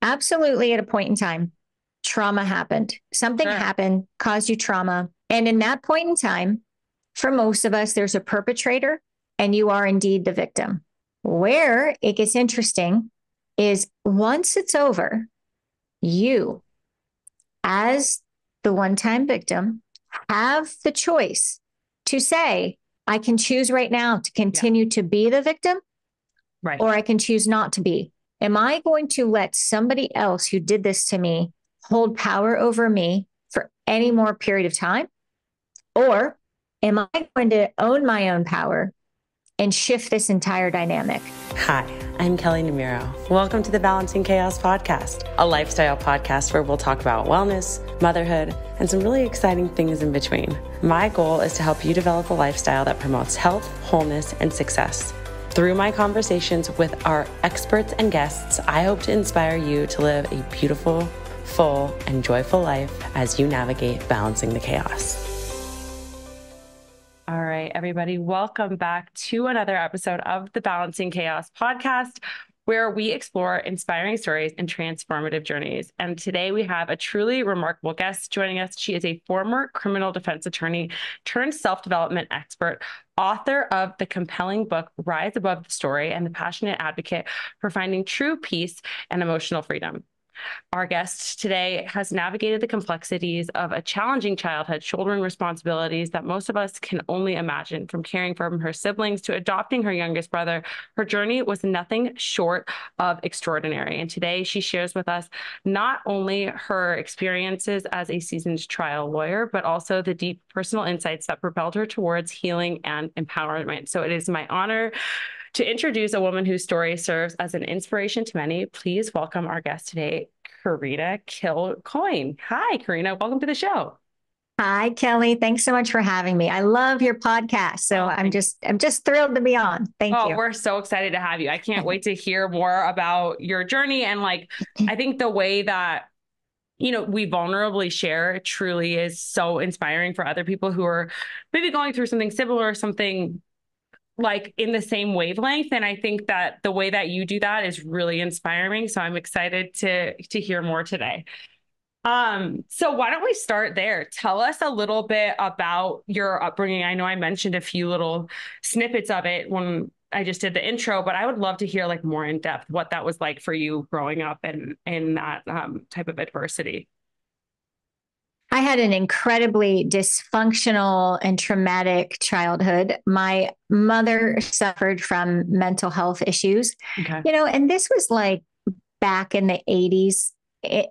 Absolutely. At a point in time, trauma happened. Something Sure. happened, caused you trauma. And in that point in time, for most of us, there's a perpetrator and you are indeed the victim. Where it gets interesting is once it's over, you, as the one time victim, have the choice to say, I can choose right now to Yeah. continue to be the victim, Right. or I can choose not to be. Am I going to let somebody else who did this to me hold power over me for any more period of time? Or am I going to own my own power and shift this entire dynamic? Hi, I'm Kelley Namiro. Welcome to the Balancing Chaos podcast, a lifestyle podcast where we'll talk about wellness, motherhood, and some really exciting things in between. My goal is to help you develop a lifestyle that promotes health, wholeness, and success. Through my conversations with our experts and guests, I hope to inspire you to live a beautiful, full, and joyful life as you navigate balancing the chaos. All right, everybody, welcome back to another episode of the Balancing Chaos podcast, where we explore inspiring stories and transformative journeys. And today we have a truly remarkable guest joining us. She is a former criminal defense attorney turned self-development expert, author of the compelling book, Rise Above the Story, and the passionate advocate for finding true peace and emotional freedom. Our guest today has navigated the complexities of a challenging childhood, shouldering responsibilities that most of us can only imagine. From caring for her siblings to adopting her youngest brother, her journey was nothing short of extraordinary. And today she shares with us not only her experiences as a seasoned trial lawyer, but also the deep personal insights that propelled her towards healing and empowerment. So it is my honor to introduce a woman whose story serves as an inspiration to many. Please welcome our guest today, Karena Kilcoyne. Hi, Karena. Welcome to the show. Hi, Kelley. Thanks so much for having me. I love your podcast. So Oh, I'm just thrilled to be on. Thank Oh, you. we're so excited to have you. I can't wait to hear more about your journey. And I think the way that, we vulnerably share truly is so inspiring for other people who are maybe going through something similar, something like in the same wavelength. And I think that the way that you do that is really inspiring. So I'm excited to hear more today. So why don't we start there? Tell us a little bit about your upbringing. I know I mentioned a few little snippets of it when I just did the intro, but I would love to hear more in depth what that was like for you growing up and in that type of adversity. I had an incredibly dysfunctional and traumatic childhood. My mother suffered from mental health issues, Okay. And this was like back in the 80s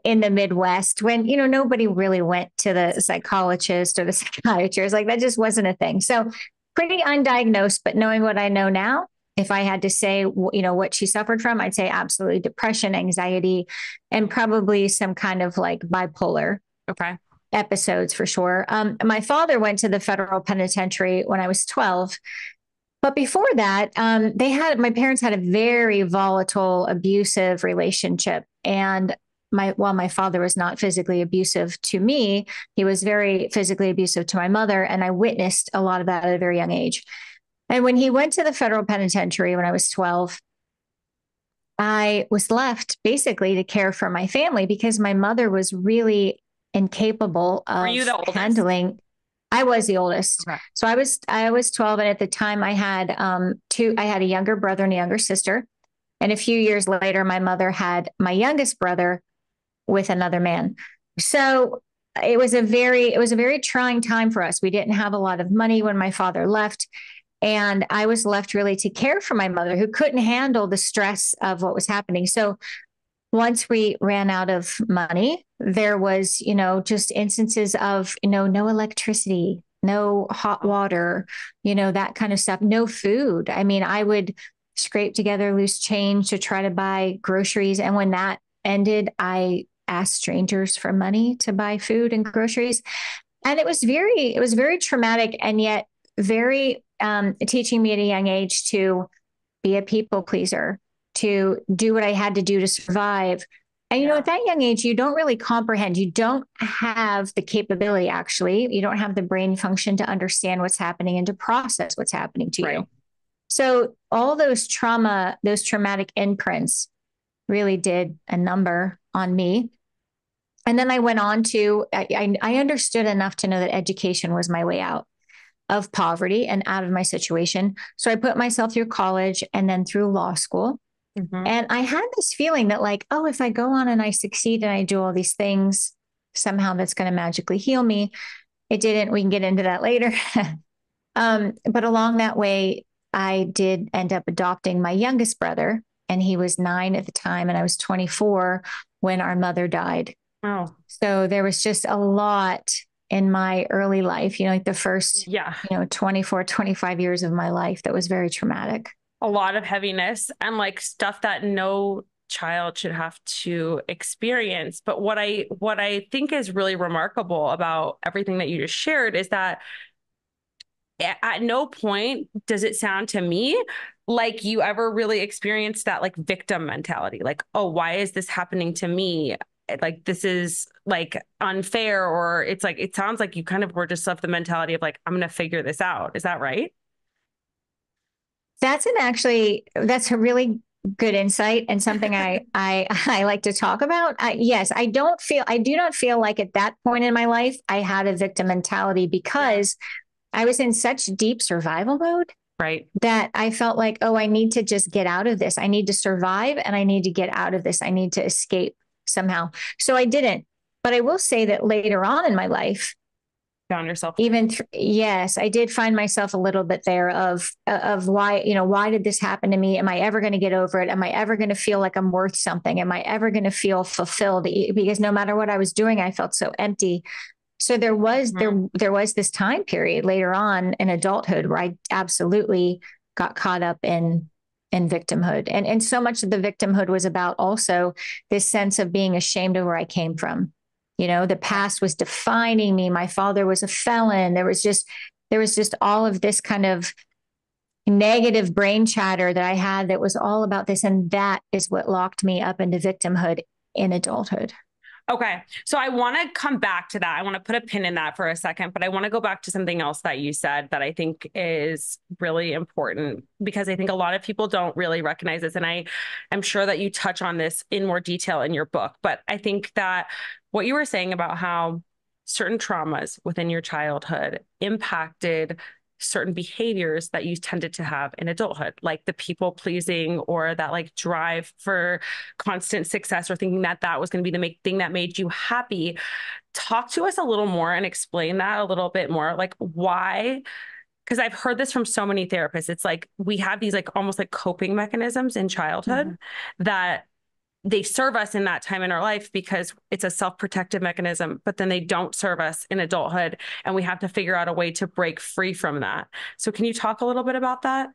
in the Midwest when, nobody really went to the psychologist or the psychiatrist. Like that just wasn't a thing. So pretty undiagnosed, but knowing what I know now, if I had to say, what she suffered from, I'd say absolutely depression, anxiety, and probably some kind of like bipolar Okay. episodes for sure. My father went to the federal penitentiary when I was 12. But before that, my parents had a very volatile, abusive relationship. And while my father was not physically abusive to me, he was very physically abusive to my mother. And I witnessed a lot of that at a very young age. And when he went to the federal penitentiary when I was 12, I was left basically to care for my family because my mother was really incapable Were you of the oldest? handling. I was the oldest. Okay. So I was 12. And at the time I had I had a younger brother and a younger sister. And a few years later, my mother had my youngest brother with another man. So it was a very trying time for us. We didn't have a lot of money when my father left. And I was left really to care for my mother who couldn't handle the stress of what was happening. So once we ran out of money, there was, just instances of, no electricity, no hot water, that kind of stuff, no food. I mean, I would scrape together loose change to try to buy groceries. And when that ended, I asked strangers for money to buy food and groceries. And it was very traumatic and yet very teaching me at a young age to be a people pleaser, to do what I had to do to survive. And, at that young age, you don't really comprehend. You don't have the capability, actually. You don't have the brain function to understand what's happening and to process what's happening to Right. you. So all those traumatic imprints really did a number on me. And then I went on to, I understood enough to know that education was my way out of poverty and out of my situation. So I put myself through college and then through law school. Mm-hmm. And I had this feeling that, like, oh, if I go on and I succeed and I do all these things, somehow that's going to magically heal me. It didn't. We can get into that later. But along that way, I did end up adopting my youngest brother, and he was 9 at the time, and I was 24 when our mother died. Oh, So there was just a lot in my early life, like the first, yeah. 24, 25 years of my life that was very traumatic. A lot of heaviness and like stuff that no child should have to experience. But what I think is really remarkable about everything that you just shared is that at no point does it sound to me like you ever really experienced that like victim mentality. Like, oh, why is this happening to me? Like, this is like unfair, or it's like, it sounds like you kind of were just left the mentality of like, I'm going to figure this out. Is that right? That's a really good insight and something I like to talk about. Yes, I do not feel like at that point in my life, I had a victim mentality because I was in such deep survival mode. Right. That I felt like, oh, I need to just get out of this. I need to survive and I need to get out of this. I need to escape somehow. So I didn't. But I will say that later on in my life, found yourself. Yes, I did find myself a little bit there of why, why did this happen to me? Am I ever going to get over it? Am I ever going to feel like I'm worth something? Am I ever going to feel fulfilled? Because no matter what I was doing, I felt so empty. So there was this time period later on in adulthood where I absolutely got caught up in victimhood. And so much of the victimhood was about also this sense of being ashamed of where I came from. The past was defining me. My father was a felon. There was just all of this kind of negative brain chatter that I had that was all about this. And that is what locked me up into victimhood in adulthood. Okay. So I want to come back to that. I want to put a pin in that for a second, but I want to go back to something else that you said that I think is really important, because I think a lot of people don't really recognize this. And I am sure that you touch on this in more detail in your book, but I think that what you were saying about how certain traumas within your childhood impacted certain behaviors that you tended to have in adulthood, like the people pleasing or that like drive for constant success, or thinking that that was going to be the thing that made you happy. Talk to us a little more and explain that a little bit more. Like, why? Because I've heard this from so many therapists. It's like we have these like almost like coping mechanisms in childhood that they serve us in that time in our life because it's a self-protective mechanism, but then they don't serve us in adulthood, and we have to figure out a way to break free from that. So can you talk a little bit about that?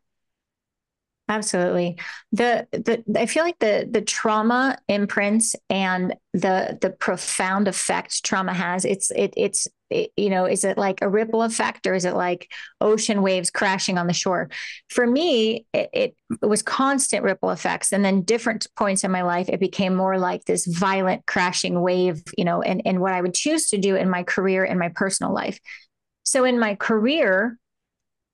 Absolutely. I feel like the trauma imprints and the profound effect trauma has, is it like a ripple effect, or is it like ocean waves crashing on the shore? For me, it was constant ripple effects. And then different points in my life, it became more like this violent crashing wave, and what I would choose to do in my career and my personal life. So in my career,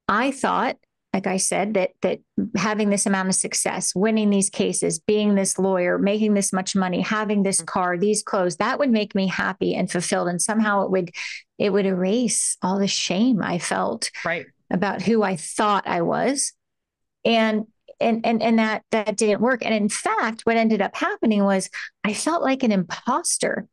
I thought, like I said, that having this amount of success, winning these cases, being this lawyer, making this much money, having this car, these clothes, that would make me happy and fulfilled. And somehow it would erase all the shame I felt about who I thought I was. And that didn't work. And in fact, what ended up happening was I felt like an imposter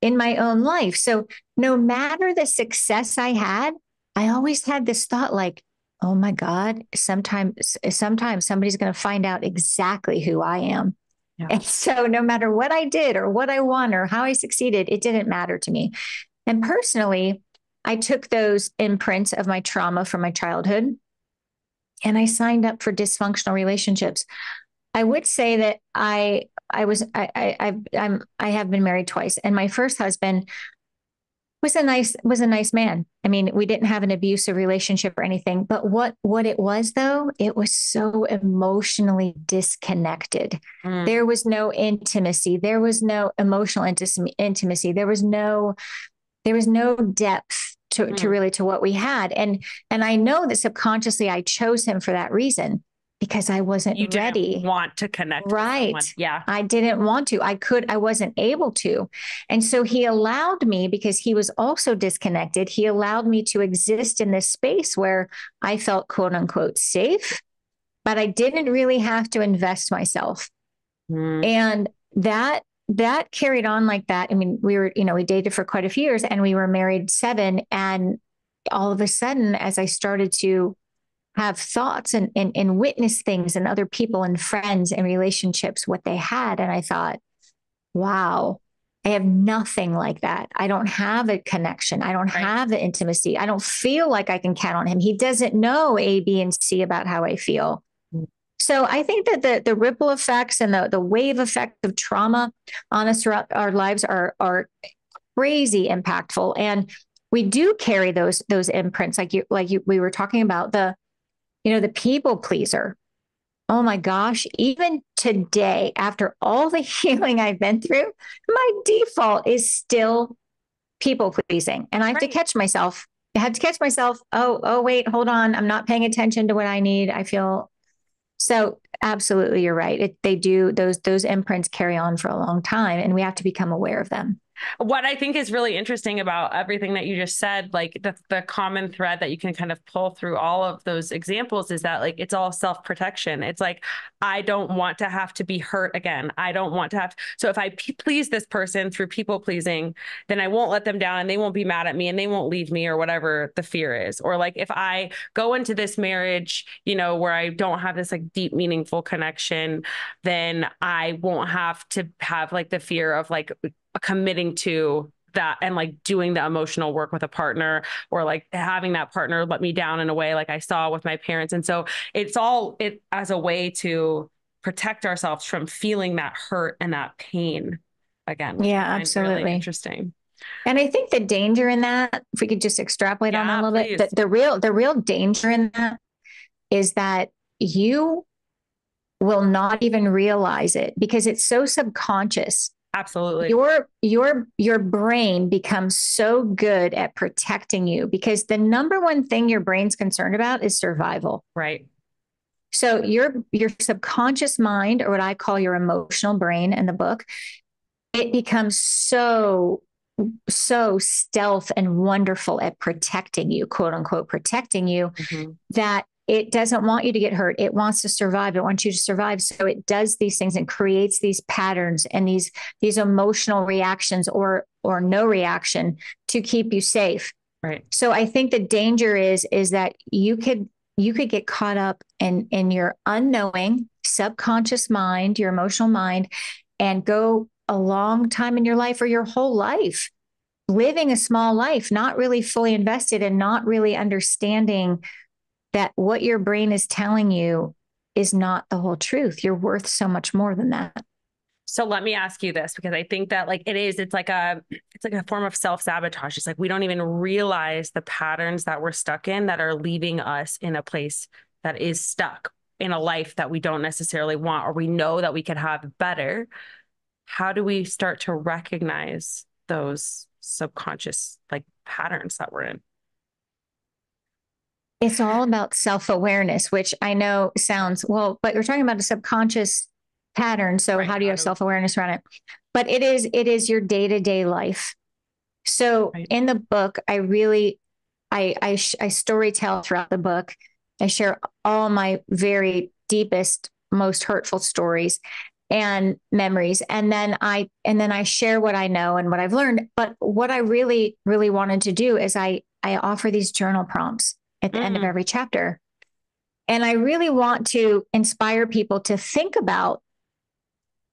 in my own life. So no matter the success I had, I always had this thought like, oh my God, sometimes somebody's going to find out exactly who I am. Yeah. And so no matter what I did or what I won or how I succeeded, it didn't matter to me. And personally, I took those imprints of my trauma from my childhood and I signed up for dysfunctional relationships. I would say that I have been married twice, and my first husband was a nice man. I mean, we didn't have an abusive relationship or anything, but what it was though, it was so emotionally disconnected. There was no intimacy. There was no emotional intimacy. There was no depth to what we had. And I know that subconsciously I chose him for that reason. because I wasn't You didn't ready. want to connect with Right. someone. Yeah. I didn't want to. I wasn't able to. And so he allowed me, because he was also disconnected, he allowed me to exist in this space where I felt quote unquote safe, but I didn't really have to invest myself. And that carried on like that. I mean, we dated for quite a few years and we were married 7. And all of a sudden, as I started to have thoughts and witness things and other people and friends and relationships, what they had. And I thought, wow, I have nothing like that. I don't have a connection. I don't have the intimacy. I don't feel like I can count on him. He doesn't know A, B, and C about how I feel. So I think that the ripple effects and the wave effect of trauma on us throughout our lives are crazy impactful. And we do carry those imprints, we were talking about, the people pleaser. Oh my gosh, even today, after all the healing I've been through, my default is still people pleasing. And I have to catch myself. I had to catch myself. Oh, wait, hold on. I'm not paying attention to what I need. I feel so. Absolutely, you're right. They do, those imprints carry on for a long time, and we have to become aware of them. What I think is really interesting about everything that you just said, like the common thread that you can kind of pull through all of those examples, is that like it's all self-protection. It's like, I don't want to have to be hurt again. I don't want to have to. So if I please this person through people pleasing, then I won't let them down and they won't be mad at me and they won't leave me, or whatever the fear is. Or like if I go into this marriage, where I don't have this like deep, meaningful connection, then I won't have to have like the fear of like committing to that and like doing the emotional work with a partner, or like having that partner let me down in a way like I saw with my parents. And so it's all it as a way to protect ourselves from feeling that hurt and that pain again. Yeah, absolutely. Really interesting. And I think the danger in that, if we could just extrapolate on that a little bit, the real danger in that is that you will not even realize it because it's so subconscious. Absolutely. Your brain becomes so good at protecting you because the number one thing your brain's concerned about is survival. Right. So your subconscious mind, or what I call your emotional brain in the book, it becomes so stealth and wonderful at protecting you, quote unquote, protecting you, that it doesn't want you to get hurt. It wants to survive. It wants you to survive. So it does these things and creates these patterns and these emotional reactions or no reaction to keep you safe. Right. So I think the danger is that you could get caught up in your unknowing subconscious mind, your emotional mind, and go a long time in your life or your whole life living a small life, not really fully invested and not really understanding that what your brain is telling you is not the whole truth. You're worth so much more than that. So let me ask you this, because I think that like it's like a form of self-sabotage. It's like we don't even realize the patterns that we're stuck in that are leaving us in a place that is stuck in a life that we don't necessarily want, or we know that we could have better. How do we start to recognize those subconscious like patterns that we're in? It's all about self-awareness, which I know sounds, well, but you're talking about a subconscious pattern. So how do you have self-awareness around it? But it is your day-to-day life. So in the book, I story tell throughout the book. I share all my very deepest, most hurtful stories and memories. And then I share what I know and what I've learned. But what I really, really wanted to do is I offer these journal prompts at the end of every chapter. And I really want to inspire people to think about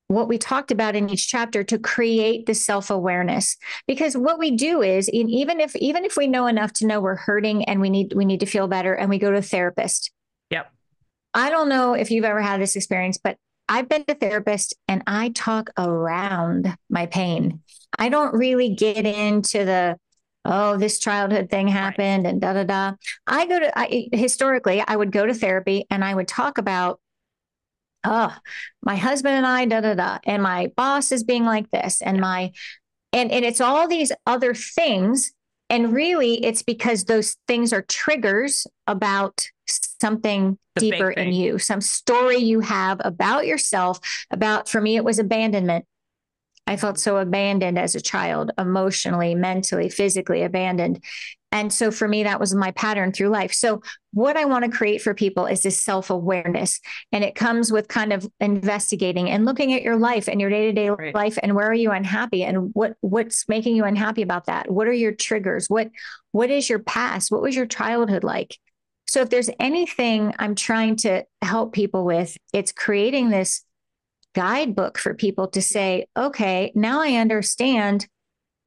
what we talked about in each chapter to create the self-awareness. Because what we do is, even if we know enough to know we're hurting and we need to feel better, and we go to a therapist. Yep. I don't know if you've ever had this experience, but I've been to a therapist and I talk around my pain. I don't really get into this childhood thing happened and da-da-da. Historically, I would go to therapy and I would talk about, my husband and I, da-da-da, and my boss is being like this, and and it's all these other things. And really it's because those things are triggers about something deeper in you, some story you have about yourself, for me, it was abandonment. I felt so abandoned as a child, emotionally, mentally, physically abandoned. And so for me, that was my pattern through life. So what I want to create for people is this self-awareness. And it comes with kind of investigating and looking at your life and your day-to-day life, and where are you unhappy, and what's making you unhappy about that? What are your triggers? What is your past? What was your childhood like? So if there's anything I'm trying to help people with, it's creating this guidebook for people to say, okay, now I understand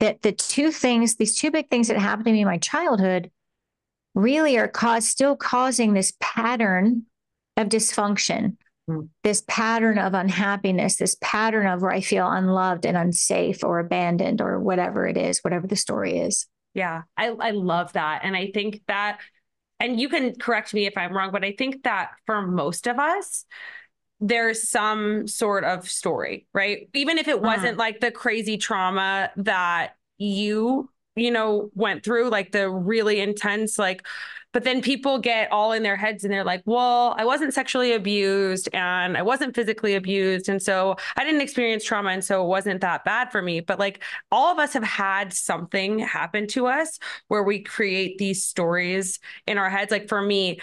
that these two big things that happened to me in my childhood really are still causing this pattern of dysfunction, this pattern of unhappiness, this pattern of where I feel unloved and unsafe or abandoned or whatever it is, whatever the story is. Yeah, I love that. And I think that, and you can correct me if I'm wrong, but I think that for most of us, there's some sort of story, right? Even if it wasn't like the crazy trauma that you went through, like the really intense, like, but then people get all in their heads and they're like, well, I wasn't sexually abused and I wasn't physically abused. And so I didn't experience trauma. And so it wasn't that bad for me. But like all of us have had something happen to us where we create these stories in our heads. Like for me,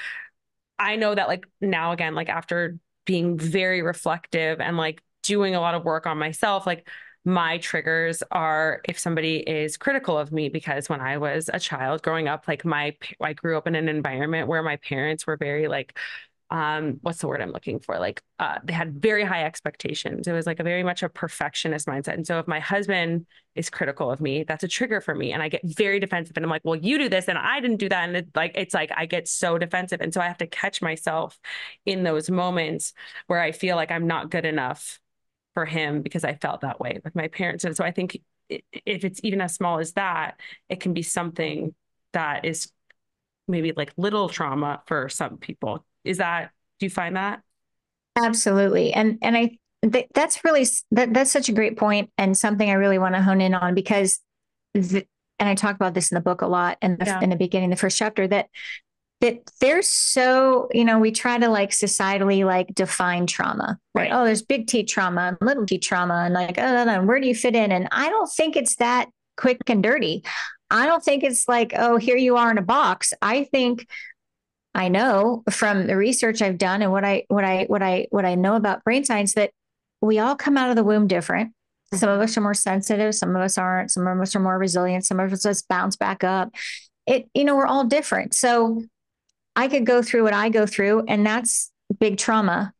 I know that like now again, like after being very reflective and like doing a lot of work on myself, like my triggers are if somebody is critical of me, because when I was a child growing up, like I grew up in an environment where my parents were very like, what's the word I'm looking for? Like, they had very high expectations. It was like a very much a perfectionist mindset. And so if my husband is critical of me, that's a trigger for me. And I get very defensive and I'm like, well, you do this and I didn't do that. And it's like, I get so defensive. And so I have to catch myself in those moments where I feel like I'm not good enough for him because I felt that way with my parents. And so I think if it's even as small as that, it can be something that is maybe like little trauma for some people. Do you find that? Absolutely. And that's really, that's such a great point, and something I really want to hone in on, because and I talk about this in the book a lot in the beginning, the first chapter, that there's so, we try to like societally like define trauma, right? Oh, there's big T trauma and little T trauma, and like, oh, where do you fit in? And I don't think it's that quick and dirty. I don't think it's like, oh, here you are in a box. I know from the research I've done and what I know about brain science, that we all come out of the womb different. Some of us are more sensitive, some of us aren't, some of us are more resilient, some of us just bounce back up. We're all different. So I could go through what I go through, and that's big trauma.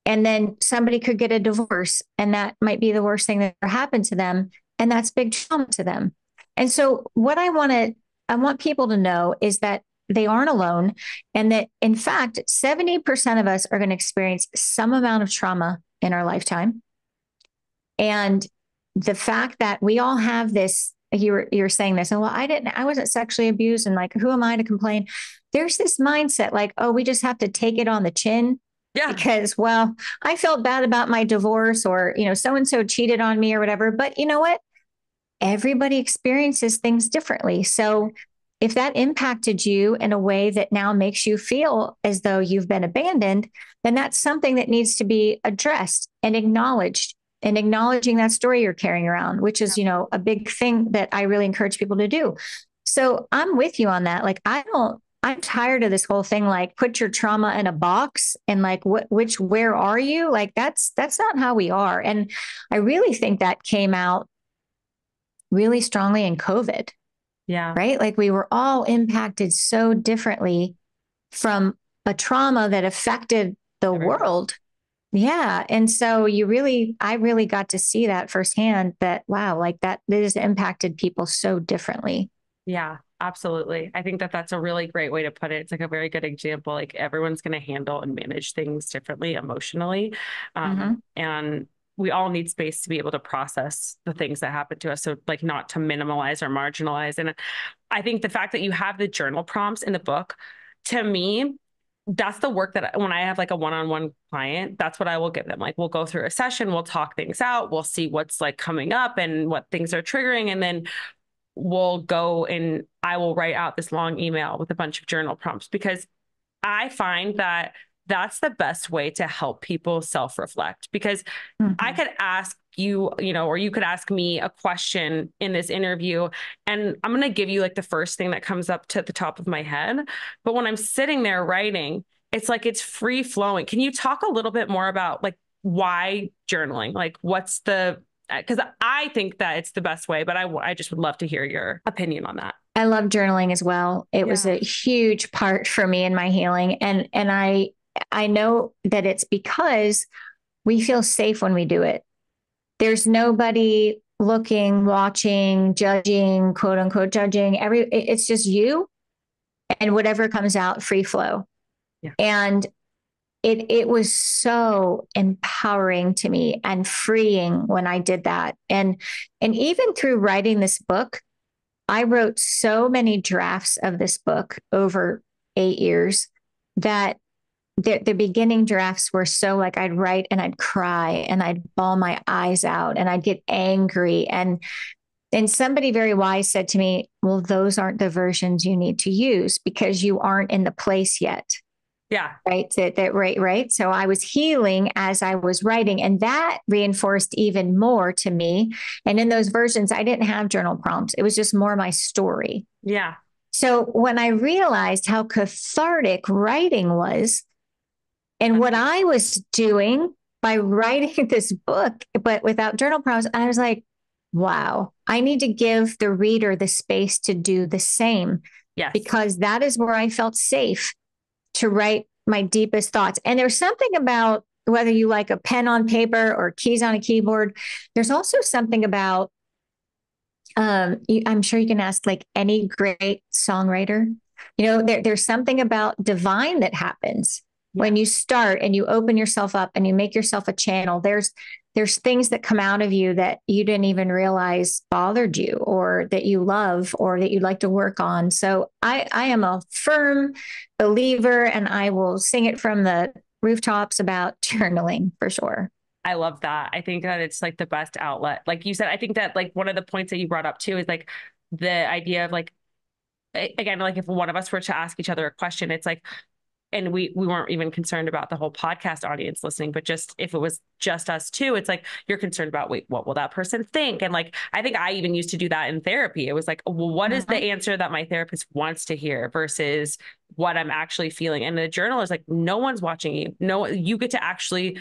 And then somebody could get a divorce, and that might be the worst thing that ever happened to them. And that's big trauma to them. And so what I want people to know is that they aren't alone, and that in fact, 70% of us are going to experience some amount of trauma in our lifetime. And the fact that we all have this, you're saying this, and well, I wasn't sexually abused, and like, who am I to complain? There's this mindset like, oh, we just have to take it on the chin. Yeah. Because, well, I felt bad about my divorce, or, so-and-so cheated on me or whatever. But you know what? Everybody experiences things differently. So if that impacted you in a way that now makes you feel as though you've been abandoned, then that's something that needs to be addressed and acknowledged, and acknowledging that story you're carrying around, which is, a big thing that I really encourage people to do. So I'm with you on that. Like, I'm tired of this whole thing, like put your trauma in a box and like, where are you? Like, that's not how we are. And I really think that came out really strongly in COVID. Yeah. Right. Like we were all impacted so differently from a trauma that affected the world. Yeah. And so I really got to see that firsthand, that, wow, like that has impacted people so differently. Yeah, absolutely. I think that that's a really great way to put it. It's like a very good example. Like everyone's going to handle and manage things differently emotionally. And we all need space to be able to process the things that happen to us. So like not to minimalize or marginalize. And I think the fact that you have the journal prompts in the book, to me, that's the work that when I have like a one-on-one client, that's what I will give them. Like we'll go through a session, we'll talk things out, we'll see what's like coming up and what things are triggering. And then we'll go and I will write out this long email with a bunch of journal prompts, because I find that that's the best way to help people self-reflect, because I could ask you, or you could ask me a question in this interview, and I'm going to give you like the first thing that comes up to the top of my head. But when I'm sitting there writing, it's like it's free flowing. Can you talk a little bit more about like why journaling? Like because I think that it's the best way, but I just would love to hear your opinion on that. I love journaling as well. It was a huge part for me in my healing. And I know that it's because we feel safe when we do it. There's nobody looking, watching, judging, quote unquote, judging. It's just you and whatever comes out, free flow. Yeah. And it was so empowering to me and freeing when I did that. And even through writing this book, I wrote so many drafts of this book over 8 years that the beginning drafts were so like I'd write and I'd cry and I'd bawl my eyes out and I'd get angry. And somebody very wise said to me, well, those aren't the versions you need to use because you aren't in the place yet. Yeah. Right. Right. So I was healing as I was writing, and that reinforced even more to me. And in those versions, I didn't have journal prompts. It was just more my story. Yeah. So when I realized how cathartic writing was and what I was doing by writing this book, but without journal prompts, I was like, wow, I need to give the reader the space to do the same. Yes. Because that is where I felt safe to write my deepest thoughts. And there's something about whether you like a pen on paper or keys on a keyboard, there's also something about, I'm sure you can ask like any great songwriter, there's something about divine that happens when you start and you open yourself up and you make yourself a channel. There's things that come out of you that you didn't even realize bothered you or that you love or that you'd like to work on. So I am a firm believer, and I will sing it from the rooftops about journaling for sure. I love that. I think that it's like the best outlet. Like you said, I think that like one of the points that you brought up too is like the idea of like, again, like if one of us were to ask each other a question, it's like, and we weren't even concerned about the whole podcast audience listening, but just if it was just us two, it's like, you're concerned about, wait, what will that person think? And like, I think I even used to do that in therapy. It was like, well, what is the answer that my therapist wants to hear versus what I'm actually feeling? And the journal is like, no one's watching you. No, you get to actually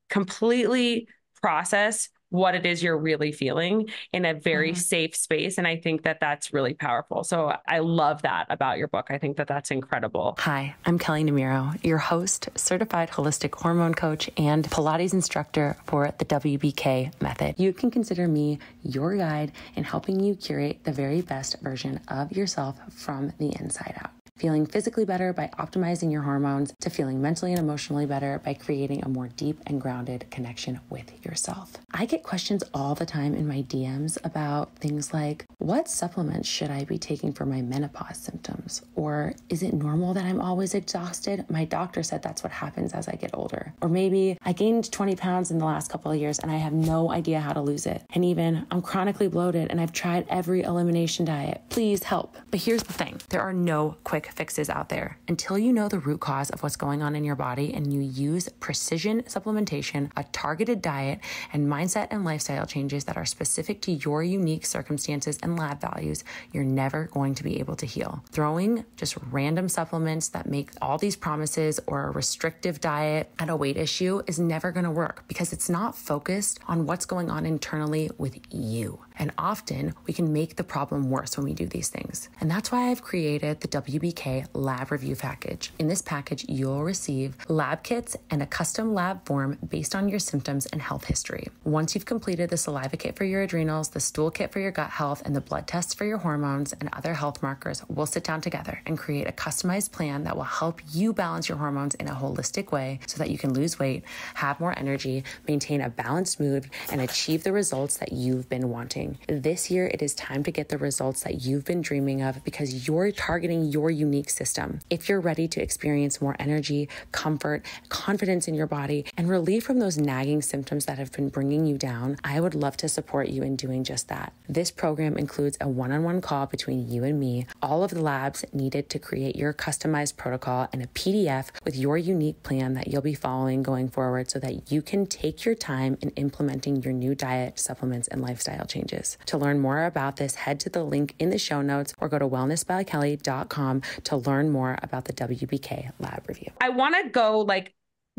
completely process what it is you're really feeling in a very safe space. And I think that that's really powerful. So I love that about your book. I think that that's incredible. Hi, I'm Kelley Namiro, your host, certified holistic hormone coach, and Pilates instructor for the WBK method. You can consider me your guide in helping you curate the very best version of yourself from the inside out. Feeling physically better by optimizing your hormones to feeling mentally and emotionally better by creating a more deep and grounded connection with yourself. I get questions all the time in my DMs about things like, what supplements should I be taking for my menopause symptoms? Or is it normal that I'm always exhausted? My doctor said that's what happens as I get older. Or maybe I gained 20 pounds in the last couple of years and I have no idea how to lose it. And even I'm chronically bloated and I've tried every elimination diet. Please help. But here's the thing. There are no quick fixes out there. Until you know the root cause of what's going on in your body and you use precision supplementation, a targeted diet, and mindset and lifestyle changes that are specific to your unique circumstances and lab values, you're never going to be able to heal. Throwing just random supplements that make all these promises or a restrictive diet at a weight issue is never going to work because it's not focused on what's going on internally with you. And often we can make the problem worse when we do these things. And that's why I've created the WBK Lab Review Package. In this package, you'll receive lab kits and a custom lab form based on your symptoms and health history. Once you've completed the saliva kit for your adrenals, the stool kit for your gut health, and the blood tests for your hormones and other health markers, we'll sit down together and create a customized plan that will help you balance your hormones in a holistic way so that you can lose weight, have more energy, maintain a balanced mood, and achieve the results that you've been wanting. This year, it is time to get the results that you've been dreaming of because you're targeting your unique system. If you're ready to experience more energy, comfort, confidence in your body, and relief from those nagging symptoms that have been bringing you down, I would love to support you in doing just that. This program includes a one-on-one call between you and me, all of the labs needed to create your customized protocol, and a PDF with your unique plan that you'll be following going forward so that you can take your time in implementing your new diet, supplements, and lifestyle changes. To learn more about this, head to the link in the show notes or go to wellnessbykelley.com to learn more about the WBK lab review. I want to go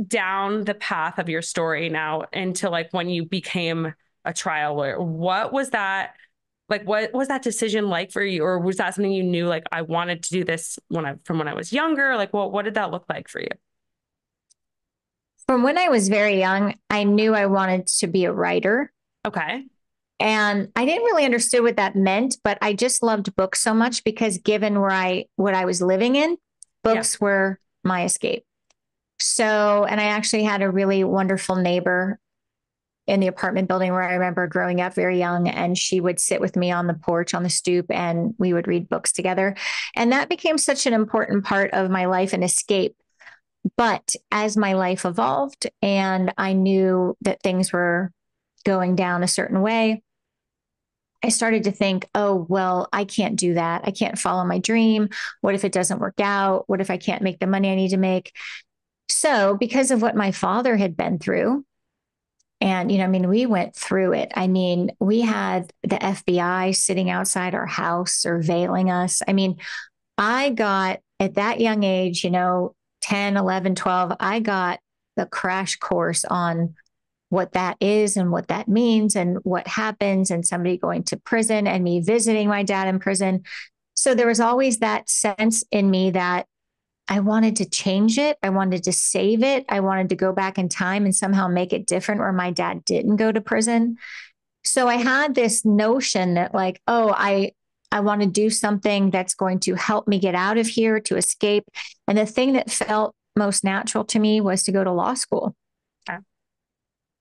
down the path of your story now into when you became a trial lawyer. What was that? What was that decision like for you? Or was that something you knew, I wanted to do this from when I was younger? What did that look like for you? From when I was very young, I knew I wanted to be a writer. Okay. And I didn't really understand what that meant, but I just loved books so much because given what I was living in, books were my escape. So, and I actually had a really wonderful neighbor in the apartment building where I remember growing up very young, and she would sit with me on the porch, on the stoop, and we would read books together. And that became such an important part of my life and escape. But as my life evolved and I knew that things were going down a certain way, I started to think, oh, well, I can't do that. I can't follow my dream. What if it doesn't work out? What if I can't make the money I need to make? So because of what my father had been through, and, we went through it. We had the FBI sitting outside our house, surveilling us. I got at that young age, 10, 11, 12, I got the crash course on what that is and what that means and what happens, and somebody going to prison and me visiting my dad in prison. So there was always that sense in me that I wanted to change it. I wanted to save it. I wanted to go back in time and somehow make it different where my dad didn't go to prison. So I had this notion that I want to do something that's going to help me get out of here, to escape. And the thing that felt most natural to me was to go to law school. Okay.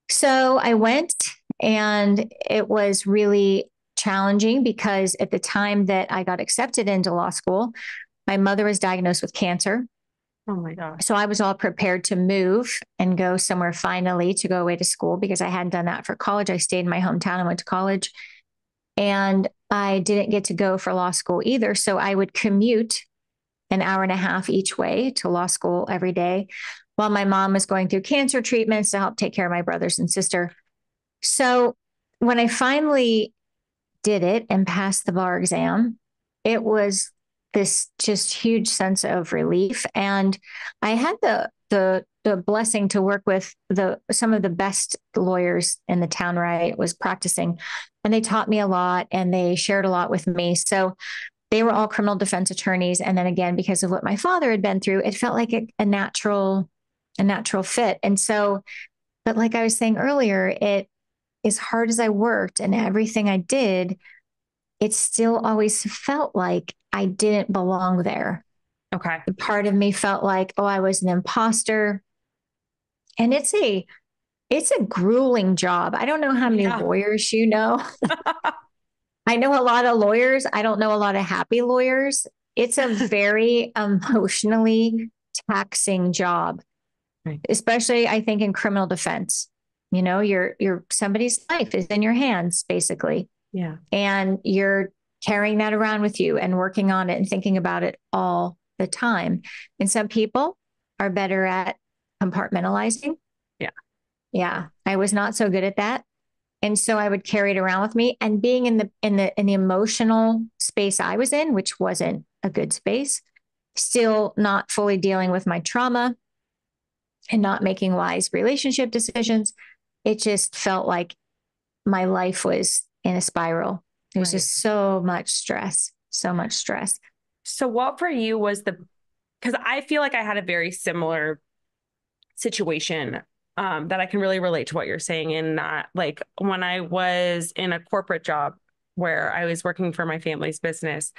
So I went, and it was really challenging because at the time that I got accepted into law school, my mother was diagnosed with cancer. Oh my gosh. So I was all prepared to move and go somewhere finally to go away to school because I hadn't done that for college. I stayed in my hometown and went to college. And I didn't get to go for law school either. So I would commute an hour and a half each way to law school every day while my mom was going through cancer treatments to help take care of my brothers and sister. So when I finally did it and passed the bar exam, it was this just huge sense of relief. And I had the blessing to work with some of the best lawyers in the town where I was practicing. And they taught me a lot and they shared a lot with me. So they were all criminal defense attorneys. And then again, because of what my father had been through, it felt like a natural fit. And so, but like I was saying earlier, as hard as I worked and everything I did, it still always felt like I didn't belong there. Okay. Part of me felt like, oh, I was an imposter. And it's a grueling job. I don't know how many lawyers you know. I know a lot of lawyers. I don't know a lot of happy lawyers. It's a very emotionally taxing job, right? Especially I think in criminal defense. Your somebody's life is in your hands, basically. Yeah. And you're carrying that around with you and working on it and thinking about it all the time. And some people are better at compartmentalizing. Yeah. Yeah. I was not so good at that. And so I would carry it around with me, and being in the emotional space I was in, which wasn't a good space, still not fully dealing with my trauma and not making wise relationship decisions. It just felt like my life was in a spiral. There was just so much stress. So what for you was because I feel like I had a very similar situation that I can really relate to what you're saying in that, when I was in a corporate job where I was working for my family's business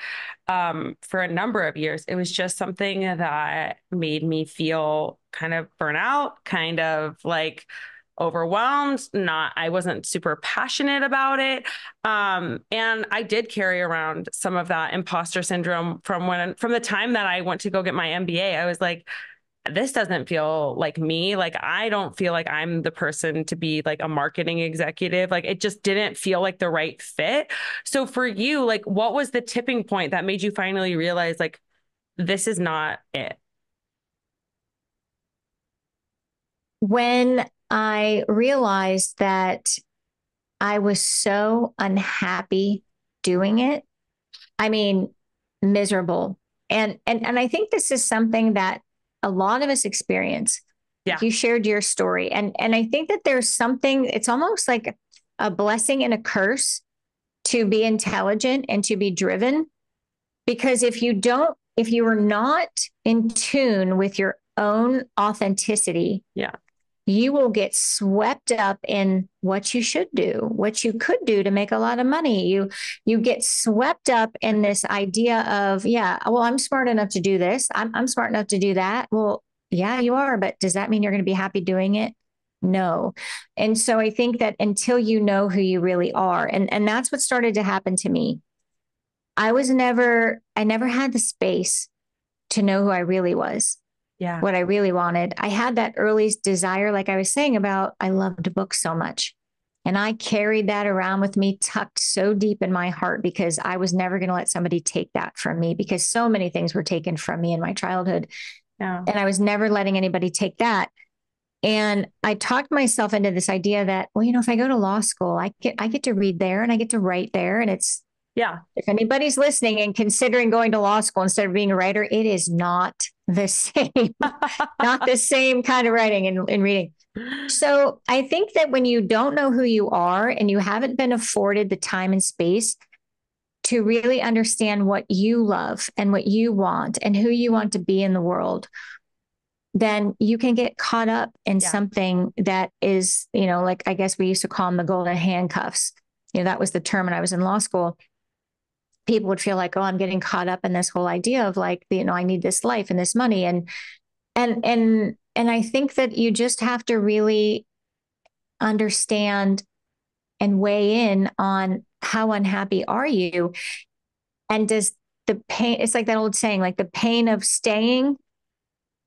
for a number of years, it was just something that made me feel kind of burnout, kind of overwhelmed, I wasn't super passionate about it. And I did carry around some of that imposter syndrome from the time that I went to go get my MBA. I was like, this doesn't feel like me. Like, I don't feel like I'm the person to be like a marketing executive. Like, it just didn't feel like the right fit. So for you, like, what was the tipping point that made you finally realize, like, this is not it? When I realized that I was so unhappy doing it, I mean, miserable. And I think this is something that a lot of us experience. Yeah. You shared your story. And I think that there's something, it's almost like a blessing and a curse to be intelligent and to be driven. Because if you are not in tune with your own authenticity, yeah, you will get swept up in what you should do, what you could do to make a lot of money. You get swept up in this idea of, yeah, well, I'm smart enough to do this. I'm smart enough to do that. Well, yeah, you are, but does that mean you're going to be happy doing it? No. And so I think that until you know who you really are, and that's what started to happen to me. I never had the space to know who I really was. Yeah. What I really wanted. I had that early desire, like I was saying about, I loved books so much. And I carried that around with me, tucked so deep in my heart, because I was never going to let somebody take that from me, because so many things were taken from me in my childhood. Yeah. And I was never letting anybody take that. And I talked myself into this idea that, well, if I go to law school, I get to read there and I get to write there. And it's, yeah, if anybody's listening and considering going to law school instead of being a writer, it is not the same, not the same kind of writing and reading. So I think that when you don't know who you are and you haven't been afforded the time and space to really understand what you love and what you want and who you want to be in the world, then you can get caught up in something that is, like, I guess we used to call them the golden handcuffs. That was the term when I was in law school. People would feel like, oh, I'm getting caught up in this whole idea of like, I need this life and this money. And I think that you just have to really understand and weigh in on how unhappy are you? And does the pain, it's like that old saying, like the pain of staying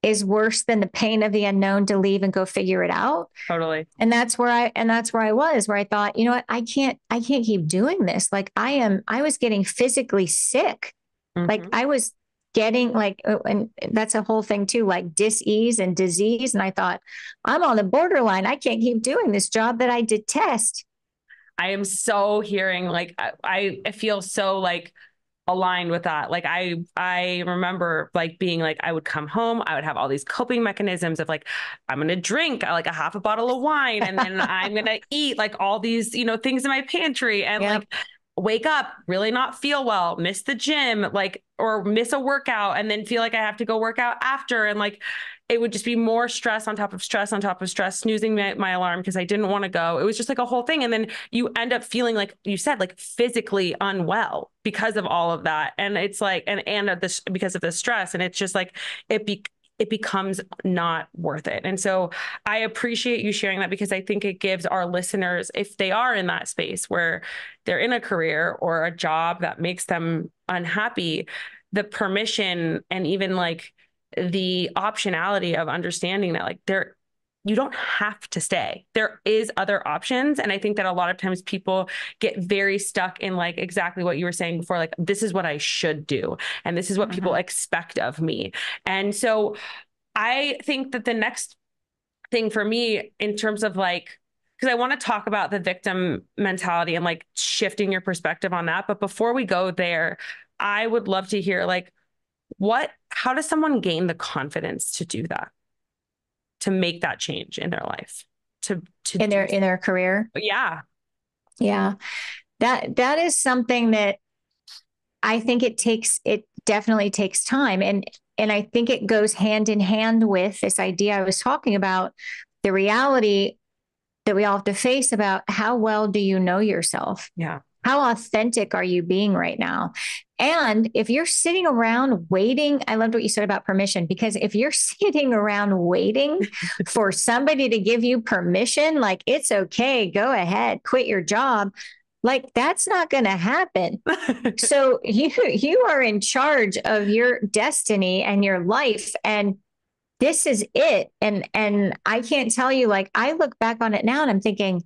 is worse than the pain of the unknown to leave and go figure it out. Totally. And that's where I was, where I thought, you know what, I can't keep doing this. Like I was getting physically sick. Mm-hmm. Like I was getting like, and that's a whole thing too, like dis-ease and disease. And I thought, I'm on the borderline. I can't keep doing this job that I detest. I am so hearing, like, I feel so like aligned with that. Like I remember like being like, I would come home, I would have all these coping mechanisms of like, I'm going to drink like a half a bottle of wine, and then I'm going to eat like all these, things in my pantry, and like wake up, really not feel well, miss the gym, like, or miss a workout and then feel like I have to go work out after. And like, it would just be more stress on top of stress on top of stress, snoozing my alarm because I didn't want to go. It was just like a whole thing. And then you end up feeling, like you said, like physically unwell because of all of that. And it's like, and this, because of the stress. And it's just like, it becomes not worth it. And so I appreciate you sharing that, because I think it gives our listeners, if they are in that space where they're in a career or a job that makes them unhappy, the permission and even like the optionality of understanding that like you don't have to stay. There is other options. And I think that a lot of times people get very stuck in like exactly what you were saying before, like, this is what I should do. And this is what people expect of me. And so I think that the next thing for me in terms of like, because I want to talk about the victim mentality and like shifting your perspective on that. But before we go there, I would love to hear like, how does someone gain the confidence to do that? To make that change in their life, in their career. Yeah. Yeah. That is something that I think it definitely takes time. And I think it goes hand in hand with this idea I was talking about, the reality that we all have to face about how well do you know yourself? Yeah. How authentic are you being right now? And if you're sitting around waiting, I loved what you said about permission, because if you're sitting around waiting for somebody to give you permission, like it's okay, go ahead, quit your job, like that's not going to happen. So you are in charge of your destiny and your life, and this is it. And I can't tell you, like I look back on it now and I'm thinking,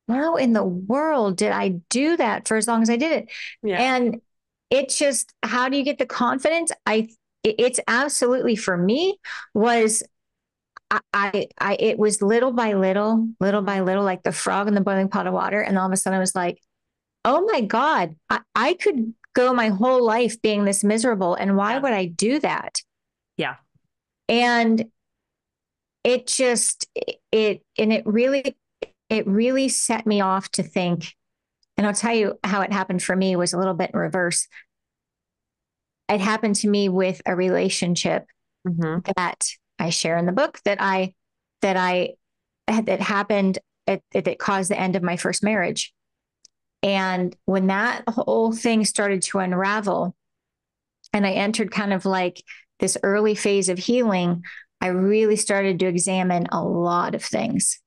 how in the world did I do that for as long as I did it? Yeah. And it's just, how do you get the confidence? It's absolutely, for me, was it was little by little, like the frog in the boiling pot of water. And all of a sudden I was like, oh my God, I could go my whole life being this miserable. And why would I do that? Yeah. And it just, it really set me off to think, and I'll tell you how it happened for me was a little bit in reverse. It happened to me with a relationship that I share in the book that happened that caused the end of my first marriage. And when that whole thing started to unravel and I entered kind of like this early phase of healing, I really started to examine a lot of things.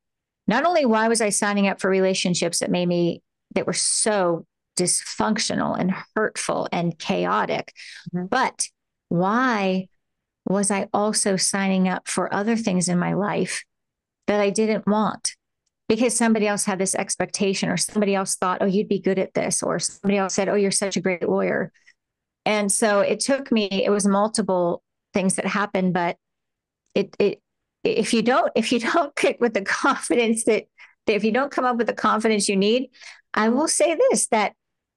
Not only why was I signing up for relationships that were so dysfunctional and hurtful and chaotic, but why was I also signing up for other things in my life that I didn't want? Because somebody else had this expectation, or somebody else thought, oh, you'd be good at this, or somebody else said, oh, you're such a great lawyer. And so it was multiple things that happened, but if you don't get with the confidence that if you don't come up with the confidence you need, I will say this, that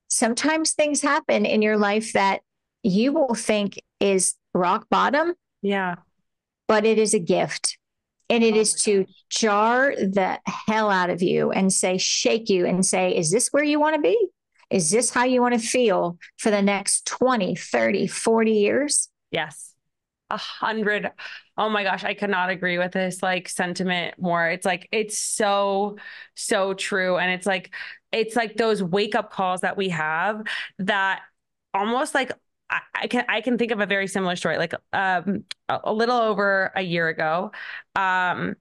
sometimes things happen in your life that you will think is rock bottom. Yeah. But it is a gift. And it is to jar the hell out of you and shake you and say, is this where you want to be? Is this how you want to feel for the next 20, 30, 40 years? Yes. 100. Oh my gosh. I could not agree with this like sentiment more. It's like, it's so, so true. And it's like those wake up calls that we have that almost like, I can think of a very similar story. Like, a little over a year ago, I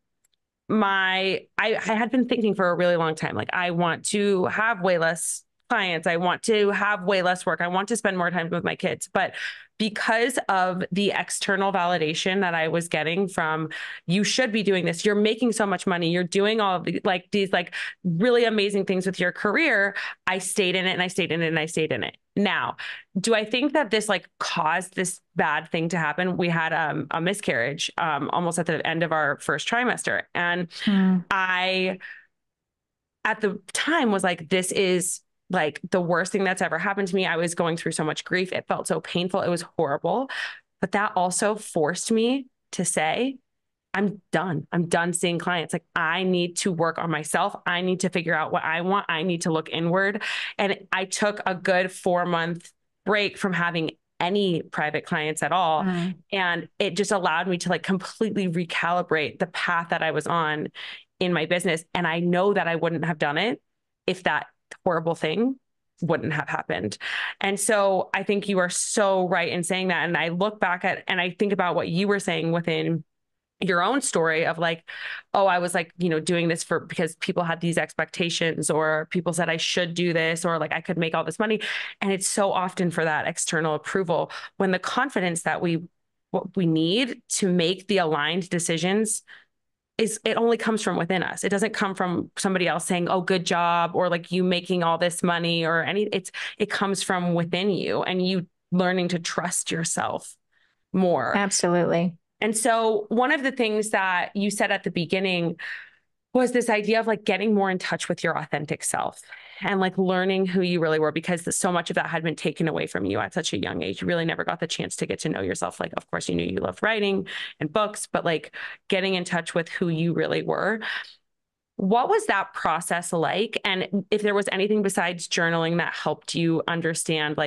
had been thinking for a really long time, like I want to have way less clients. I want to have way less work. I want to spend more time with my kids. But because of the external validation that I was getting from, you should be doing this, you're making so much money, you're doing all of these really amazing things with your career, I stayed in it and I stayed in it and I stayed in it. Now, do I think that this caused this bad thing to happen? We had a miscarriage almost at the end of our first trimester. And I, at the time, was like, this is like the worst thing that's ever happened to me. I was going through so much grief. It felt so painful. It was horrible. But that also forced me to say, I'm done. I'm done seeing clients. Like, I need to work on myself. I need to figure out what I want. I need to look inward. And I took a good 4-month break from having any private clients at all. And it just allowed me to completely recalibrate the path that I was on in my business. And I know that I wouldn't have done it if that horrible thing wouldn't have happened. And so I think you are so right in saying that. And I look back at, and I think about what you were saying within your own story of oh, I was doing this because people had these expectations, or people said I should do this, or I could make all this money. And it's so often for that external approval, when the confidence that what we need to make the aligned decisions it only comes from within us. It doesn't come from somebody else saying, oh, good job, or you making all this money or it comes from within you and you learning to trust yourself more. Absolutely. And so one of the things that you said at the beginning was this idea of getting more in touch with your authentic self and learning who you really were, because so much of that had been taken away from you at such a young age. You really never got the chance to get to know yourself. Of course, you knew you loved writing and books, but getting in touch with who you really were. What was that process like? And if there was anything besides journaling that helped you understand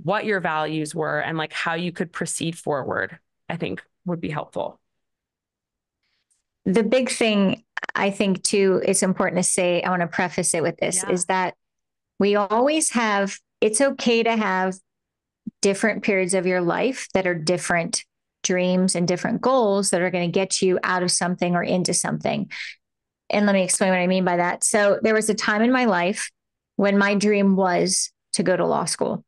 what your values were and how you could proceed forward, I think would be helpful. The big thing, I think too, it's important to say, I want to preface it with this, is that We always have, it's okay to have different periods of your life that are different dreams and different goals that are going to get you out of something or into something. And let me explain what I mean by that. So there was a time in my life when my dream was to go to law school.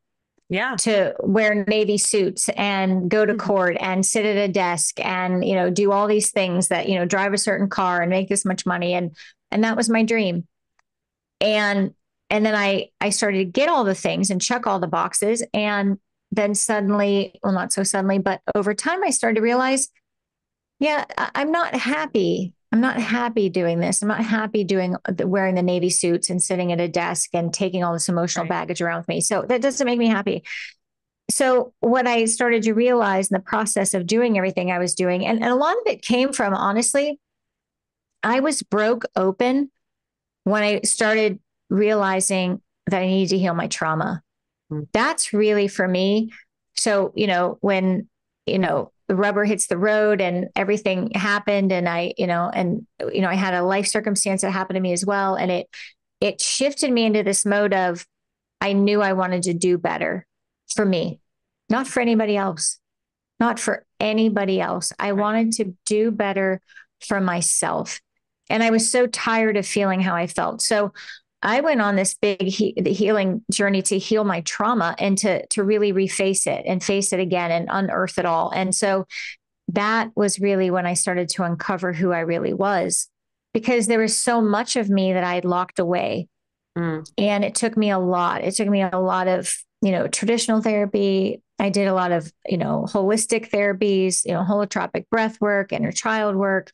Yeah. To wear Navy suits and go to court and sit at a desk and, do all these things that, drive a certain car and make this much money. And that was my dream. And then I started to get all the things and check all the boxes. And then suddenly, well, not so suddenly, but over time, I started to realize, yeah, I'm not happy. I'm not happy doing this. I'm not happy wearing the Navy suits and sitting at a desk and taking all this emotional baggage around with me. So that doesn't make me happy. So what I started to realize in the process of doing everything I was doing, and a lot of it came from, honestly, I was broke open when I started realizing that I needed to heal my trauma. That's really for me. So, when, the rubber hits the road and everything happened and I had a life circumstance that happened to me as well. And it shifted me into this mode of, I knew I wanted to do better for me, not for anybody else, not for anybody else. I wanted to do better for myself. And I was so tired of feeling how I felt. So I went on this big healing journey to heal my trauma and to really reface it and face it again and unearth it all. And so that was really when I started to uncover who I really was, because there was so much of me that I had locked away. And it took me a lot. It took me a lot of, traditional therapy. I did a lot of, holistic therapies, holotropic breath work, inner child work.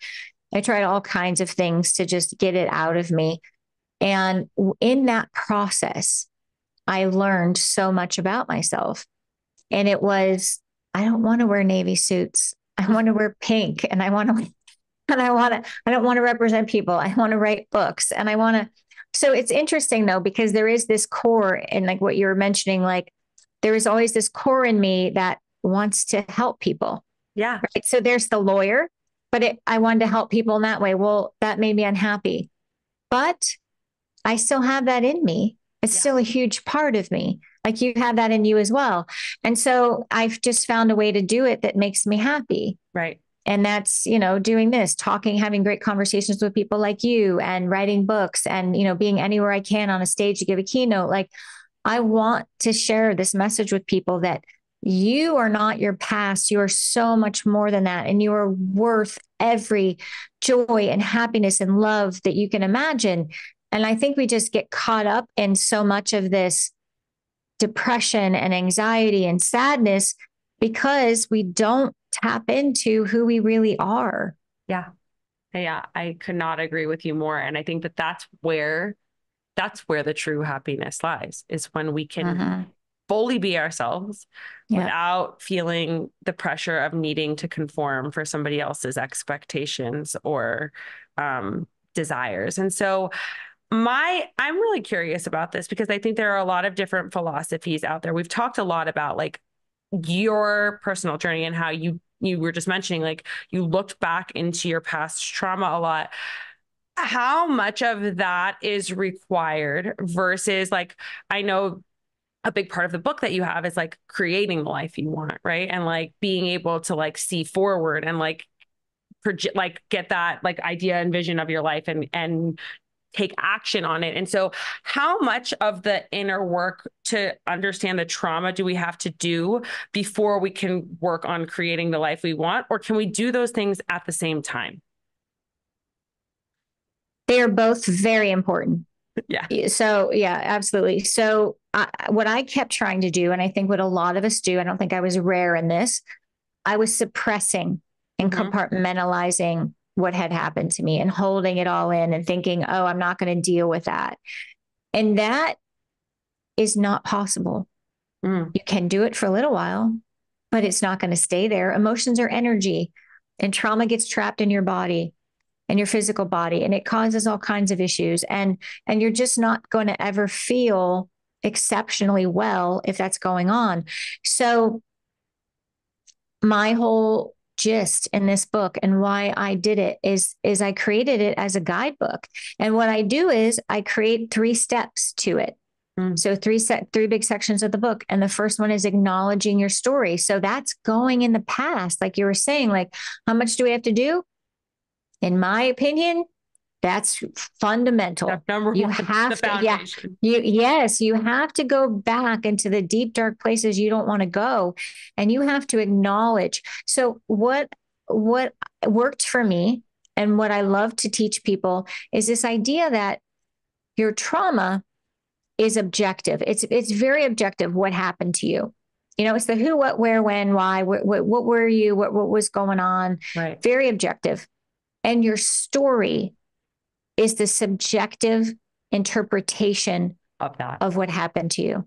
I tried all kinds of things to just get it out of me. And in that process, I learned so much about myself. And it was, I don't want to wear Navy suits. I want to wear pink and I don't want to represent people. I want to write books and so it's interesting though, because there is this core and like what you were mentioning, like there is always this core in me that wants to help people. Yeah. Right? So there's the lawyer, but I wanted to help people in that way. Well, that made me unhappy, but I still have that in me. It's still a huge part of me. Like you have that in you as well. And so I've just found a way to do it that makes me happy. Right. And that's, doing this, talking, having great conversations with people like you and writing books and, being anywhere I can on a stage to give a keynote. Like I want to share this message with people that you are not your past. You are so much more than that. And you are worth every joy and happiness and love that you can imagine. And I think we just get caught up in so much of this depression and anxiety and sadness because we don't tap into who we really are. Yeah. Yeah. I could not agree with you more. And I think that's where the true happiness lies, is when we can fully be ourselves without feeling the pressure of needing to conform for somebody else's expectations or desires. And so I'm really curious about this because I think there are a lot of different philosophies out there. We've talked a lot about like your personal journey and how you were just mentioning, like you looked back into your past trauma a lot. How much of that is required versus like, I know a big part of the book that you have is like creating the life you want, right? And like being able to like see forward and like get that like idea and vision of your life and take action on it. And so how much of the inner work to understand the trauma do we have to do before we can work on creating the life we want? Or can we do those things at the same time? They are both very important. Yeah. So yeah, absolutely. So what I kept trying to do, and I think what a lot of us do, I don't think I was rare in this, I was suppressing and compartmentalizing what had happened to me and holding it all in and thinking, oh, I'm not going to deal with that. And that is not possible. You can do it for a little while, but it's not going to stay there. Emotions are energy, and trauma gets trapped in your body and your physical body, and it causes all kinds of issues. And you're just not going to ever feel exceptionally well if that's going on. So my whole gist in this book and why I did it is I created it as a guidebook. And what I do is I create 3 steps to it. So three big sections of the book. And the first one is acknowledging your story. So that's going in the past. Like you were saying, like, how much do we have to do? In my opinion, that's fundamental. That's number you one, have the to, yeah, foundation. you have to go back into the deep, dark places you don't want to go. And you have to acknowledge. So what worked for me and what I love to teach people is this idea that your trauma is objective. It's very objective what happened to you. You know, it's the who, what, where, when, why, what were you, what was going on. Right. Very objective. And your story is the subjective interpretation of that, of what happened to you.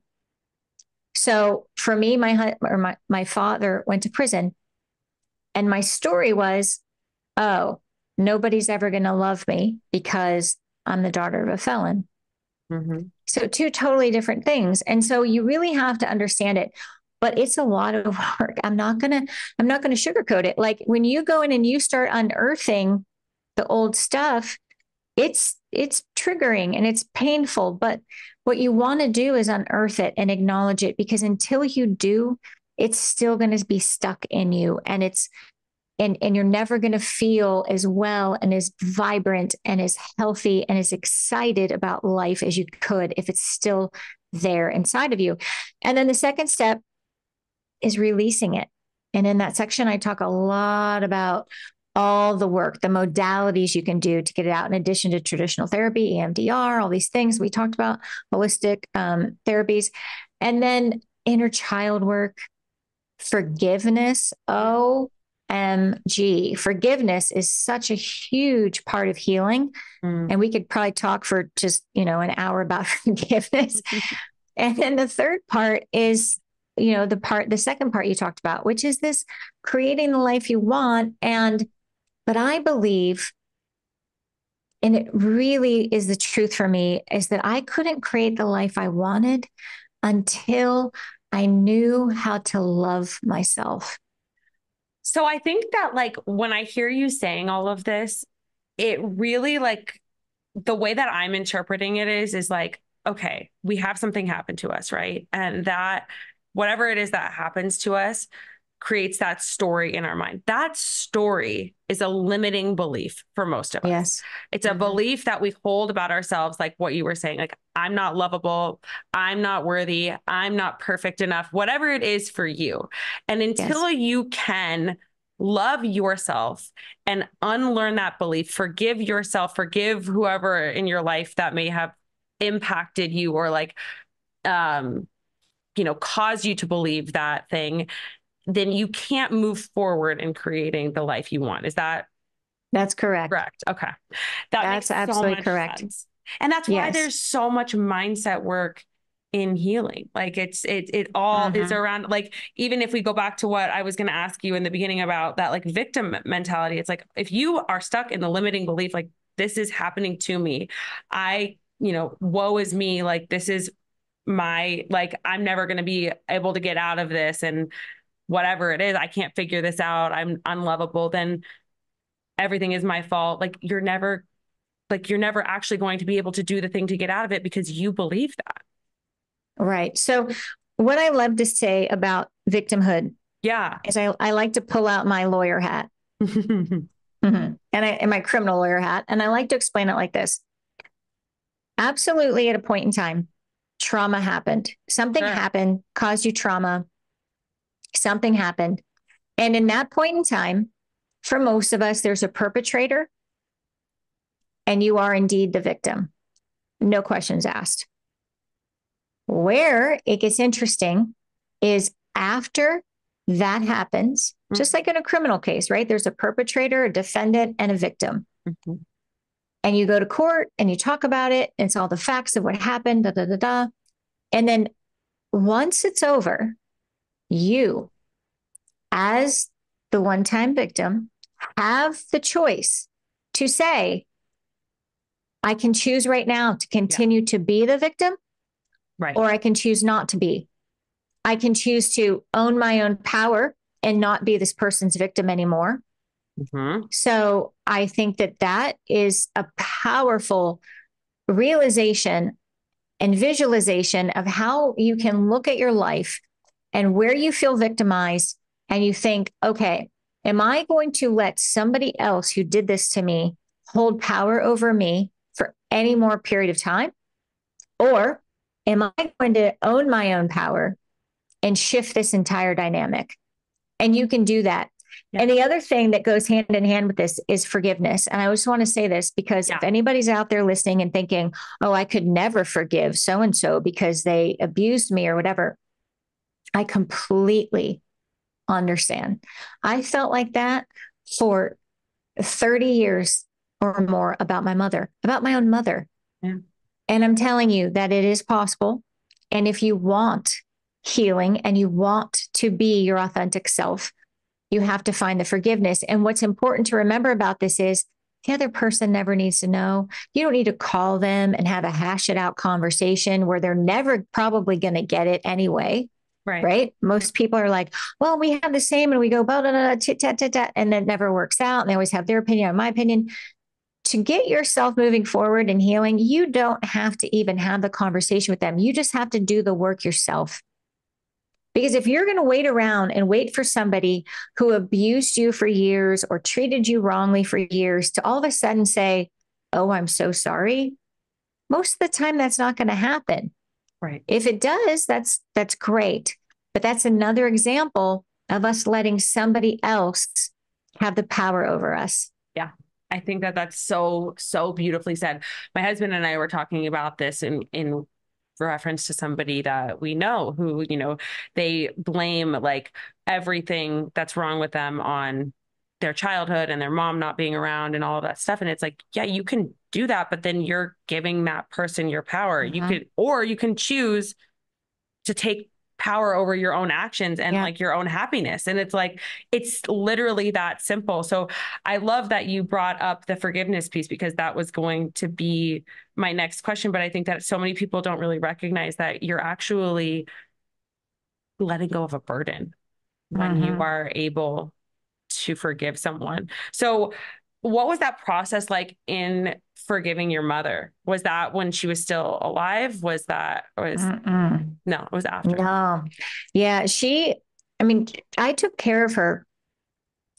So for me, my father went to prison, and my story was, oh, nobody's ever going to love me because I'm the daughter of a felon. So two totally different things. And so you really have to understand it, but it's a lot of work. I'm not going to sugarcoat it. Like when you go in and you start unearthing the old stuff, it's triggering and it's painful, but what you want to do is unearth it and acknowledge it, because until you do, it's still going to be stuck in you, and and you're never going to feel as well and as vibrant and as healthy and as excited about life as you could if it's still there inside of you. And then the second step is releasing it. And in that section, I talk a lot about all the work, the modalities you can do to get it out, in addition to traditional therapy, EMDR, all these things we talked about, holistic therapies, and then inner child work, forgiveness. OMG, forgiveness is such a huge part of healing. And we could probably talk for just, an hour about forgiveness. And then the third part is, the second part you talked about, which is this creating the life you want. But I believe, and it really is the truth for me, is that I couldn't create the life I wanted until I knew how to love myself. So I think that, like, when I hear you saying all of this, it really, like, the way that I'm interpreting it is like, okay, we have something happen to us, right? And that whatever it is that happens to us creates that story in our mind. That story is a limiting belief for most of us. Yes. It's a belief that we hold about ourselves, like what you were saying, like, I'm not lovable, I'm not worthy, I'm not perfect enough, whatever it is for you. And until you can love yourself and unlearn that belief, forgive yourself, forgive whoever in your life that may have impacted you or caused you to believe that thing, then you can't move forward in creating the life you want. That's correct? Correct. Okay. That's absolutely correct. Sense. And that's why there's so much mindset work in healing. Like it all is around, like, even if we go back to what I was going to ask you in the beginning about that, like, victim mentality, it's like, if you are stuck in the limiting belief, like, this is happening to me, woe is me, like, this is I'm never going to be able to get out of this. And whatever it is, I can't figure this out, I'm unlovable, then everything is my fault. You're never actually going to be able to do the thing to get out of it because you believe that. Right. So what I love to say about victimhood is I like to pull out my lawyer hat and my criminal lawyer hat. And I like to explain it like this. Absolutely. At a point in time, trauma happened. Something happened, caused you trauma. Something happened. And in that point in time, for most of us, there's a perpetrator and you are indeed the victim. No questions asked. Where it gets interesting is after that happens, just like in a criminal case, right? There's a perpetrator, a defendant, and a victim. And you go to court and you talk about it. And it's all the facts of what happened, da, da, da, da. And then once it's over, you, as the one-time victim, have the choice to say, I can choose right now to continue to be the victim, or I can choose not to be. I can choose to own my own power and not be this person's victim anymore. So I think that is a powerful realization and visualization of how you can look at your life and where you feel victimized and you think, okay, am I going to let somebody else who did this to me hold power over me for any more period of time? Or am I going to own my own power and shift this entire dynamic? And you can do that. Yeah. And the other thing that goes hand in hand with this is forgiveness. And I just want to say this because if anybody's out there listening and thinking, oh, I could never forgive so-and-so because they abused me or whatever, I completely understand. I felt like that for 30 years or more about my mother, about my own mother. Yeah. And I'm telling you that it is possible. And if you want healing and you want to be your authentic self, you have to find the forgiveness. And what's important to remember about this is the other person never needs to know. You don't need to call them and have a hash it out conversation where they're never probably going to get it anyway. Right. Most people are like, well, we have the same and we go, blah, blah, blah, tit, tat, tit, tat, and it never works out. And they always have their opinion on my opinion. To get yourself moving forward and healing, you don't have to even have the conversation with them. You just have to do the work yourself. Because if you're going to wait around and wait for somebody who abused you for years or treated you wrongly for years to all of a sudden say, oh, I'm so sorry, most of the time that's not going to happen. Right. If it does, that's great. But that's another example of us letting somebody else have the power over us. Yeah. I think that that's so, so beautifully said. My husband and I were talking about this in reference to somebody that we know who, they blame like everything that's wrong with them on their childhood and their mom not being around and all of that stuff. And it's like, yeah, you can do that, but then you're giving that person your power. You can choose to take power over your own actions and like your own happiness. And it's like, it's literally that simple. So I love that you brought up the forgiveness piece because that was going to be my next question. But I think that so many people don't really recognize that you're actually letting go of a burden when you are able to forgive someone. So what was that process like in forgiving your mother? Was that when she was still alive? No, it was after. No. Yeah. I took care of her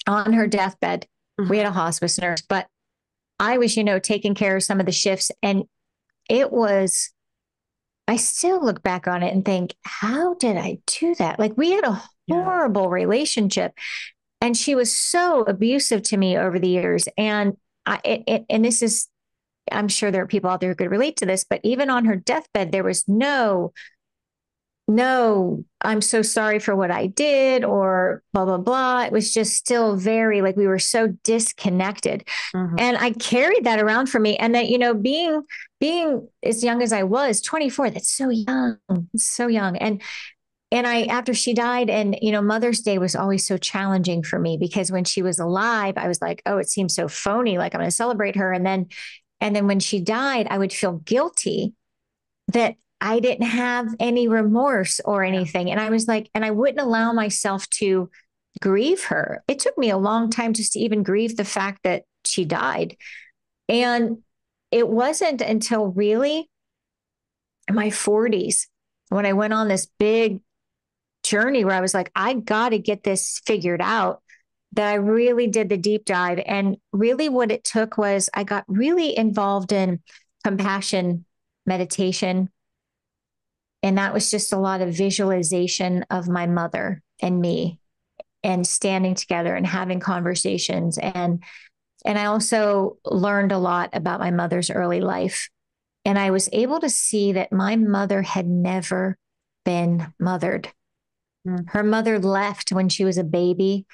on her deathbed. Mm-hmm. We had a hospice nurse, but I was, taking care of some of the shifts. And I still look back on it and think, how did I do that? Like we had a horrible relationship. And she was so abusive to me over the years. And this is, I'm sure there are people out there who could relate to this, but even on her deathbed, there was no, I'm so sorry for what I did or blah, blah, blah. It was just still very like we were so disconnected. Mm-hmm. And I carried that around for me. And that, being as young as I was, 24, that's so young, so young. And after she died and, Mother's Day was always so challenging for me because when she was alive, I was like, oh, it seems so phony. Like I'm going to celebrate her. And then when she died, I would feel guilty that I didn't have any remorse or anything. And I was like, and I wouldn't allow myself to grieve her. It took me a long time just to even grieve the fact that she died. And it wasn't until really my 40s when I went on this big journey where I was like, I got to get this figured out, that I really did the deep dive. And really what it took was I got really involved in compassion meditation. And that was just a lot of visualization of my mother and me and standing together and having conversations. And I also learned a lot about my mother's early life. And I was able to see that my mother had never been mothered. Her mother left when she was a baby.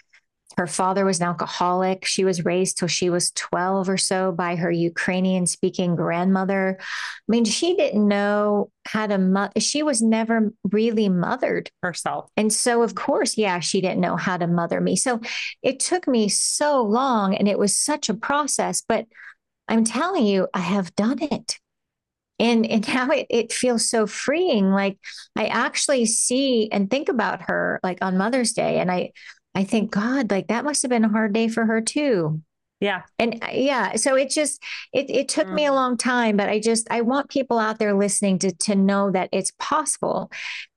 Her father was an alcoholic. She was raised till she was 12 or so by her Ukrainian speaking grandmother. I mean, she didn't know how to mother. She was never really mothered herself. And so, of course, she didn't know how to mother me. So it took me so long and it was such a process, but I'm telling you, I have done it. And now it feels so freeing. Like I actually see and think about her like on Mother's Day. And I think, God, like that must have been a hard day for her too. Yeah. And so it took me a long time, but I want people out there listening to know that it's possible.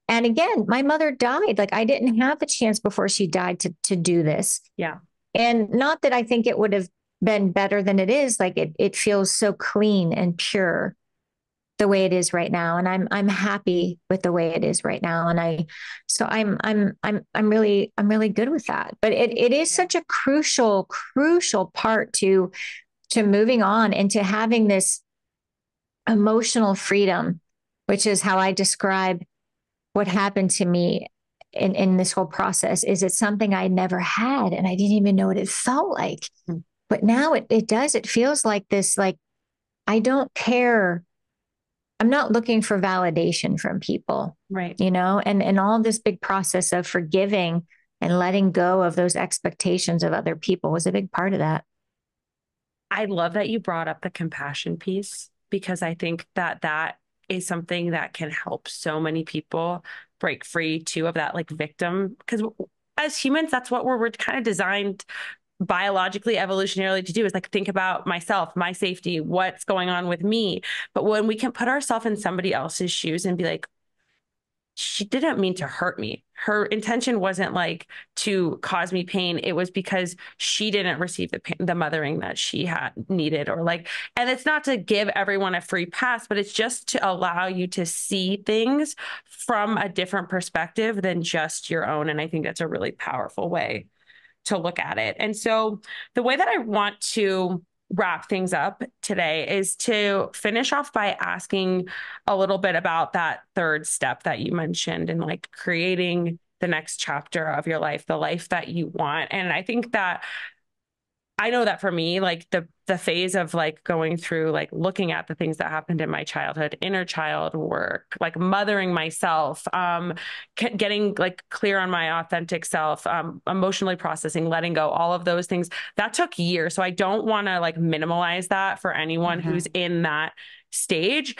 And again, my mother died. Like I didn't have the chance before she died to do this. Yeah. And not that I think it would have been better than it is. Like it feels so clean and pure the way it is right now. And I'm happy with the way it is right now. And I'm really good with that. But it is such a crucial part to moving on and to having this emotional freedom, which is how I describe what happened to me in this whole process. Is it something I never had and I didn't even know what it felt like. But now it does. It feels like this, like I don't care. I'm not looking for validation from people, right? And all this big process of forgiving and letting go of those expectations of other people was a big part of that. I love that you brought up the compassion piece, because I think that is something that can help so many people break free too of that like victim. Because as humans, that's what we're kind of designed biologically, evolutionarily to do, is like think about myself, my safety, what's going on with me. But when we can put ourselves in somebody else's shoes and be like, she didn't mean to hurt me. Her intention wasn't like to cause me pain. It was because she didn't receive the mothering that she had needed, or like, and it's not to give everyone a free pass, but it's just to allow you to see things from a different perspective than just your own. And I think that's a really powerful way to look at it. And so the way that I want to wrap things up today is to finish off by asking a little bit about that third step that you mentioned, and like creating the next chapter of your life, the life that you want. And I think that I know that for me, like the phase of like going through, like looking at the things that happened in my childhood, inner child work, like mothering myself, getting like clear on my authentic self, emotionally processing, letting go, all of those things, that took years. So I don't want to like minimalize that for anyone who's in that stage.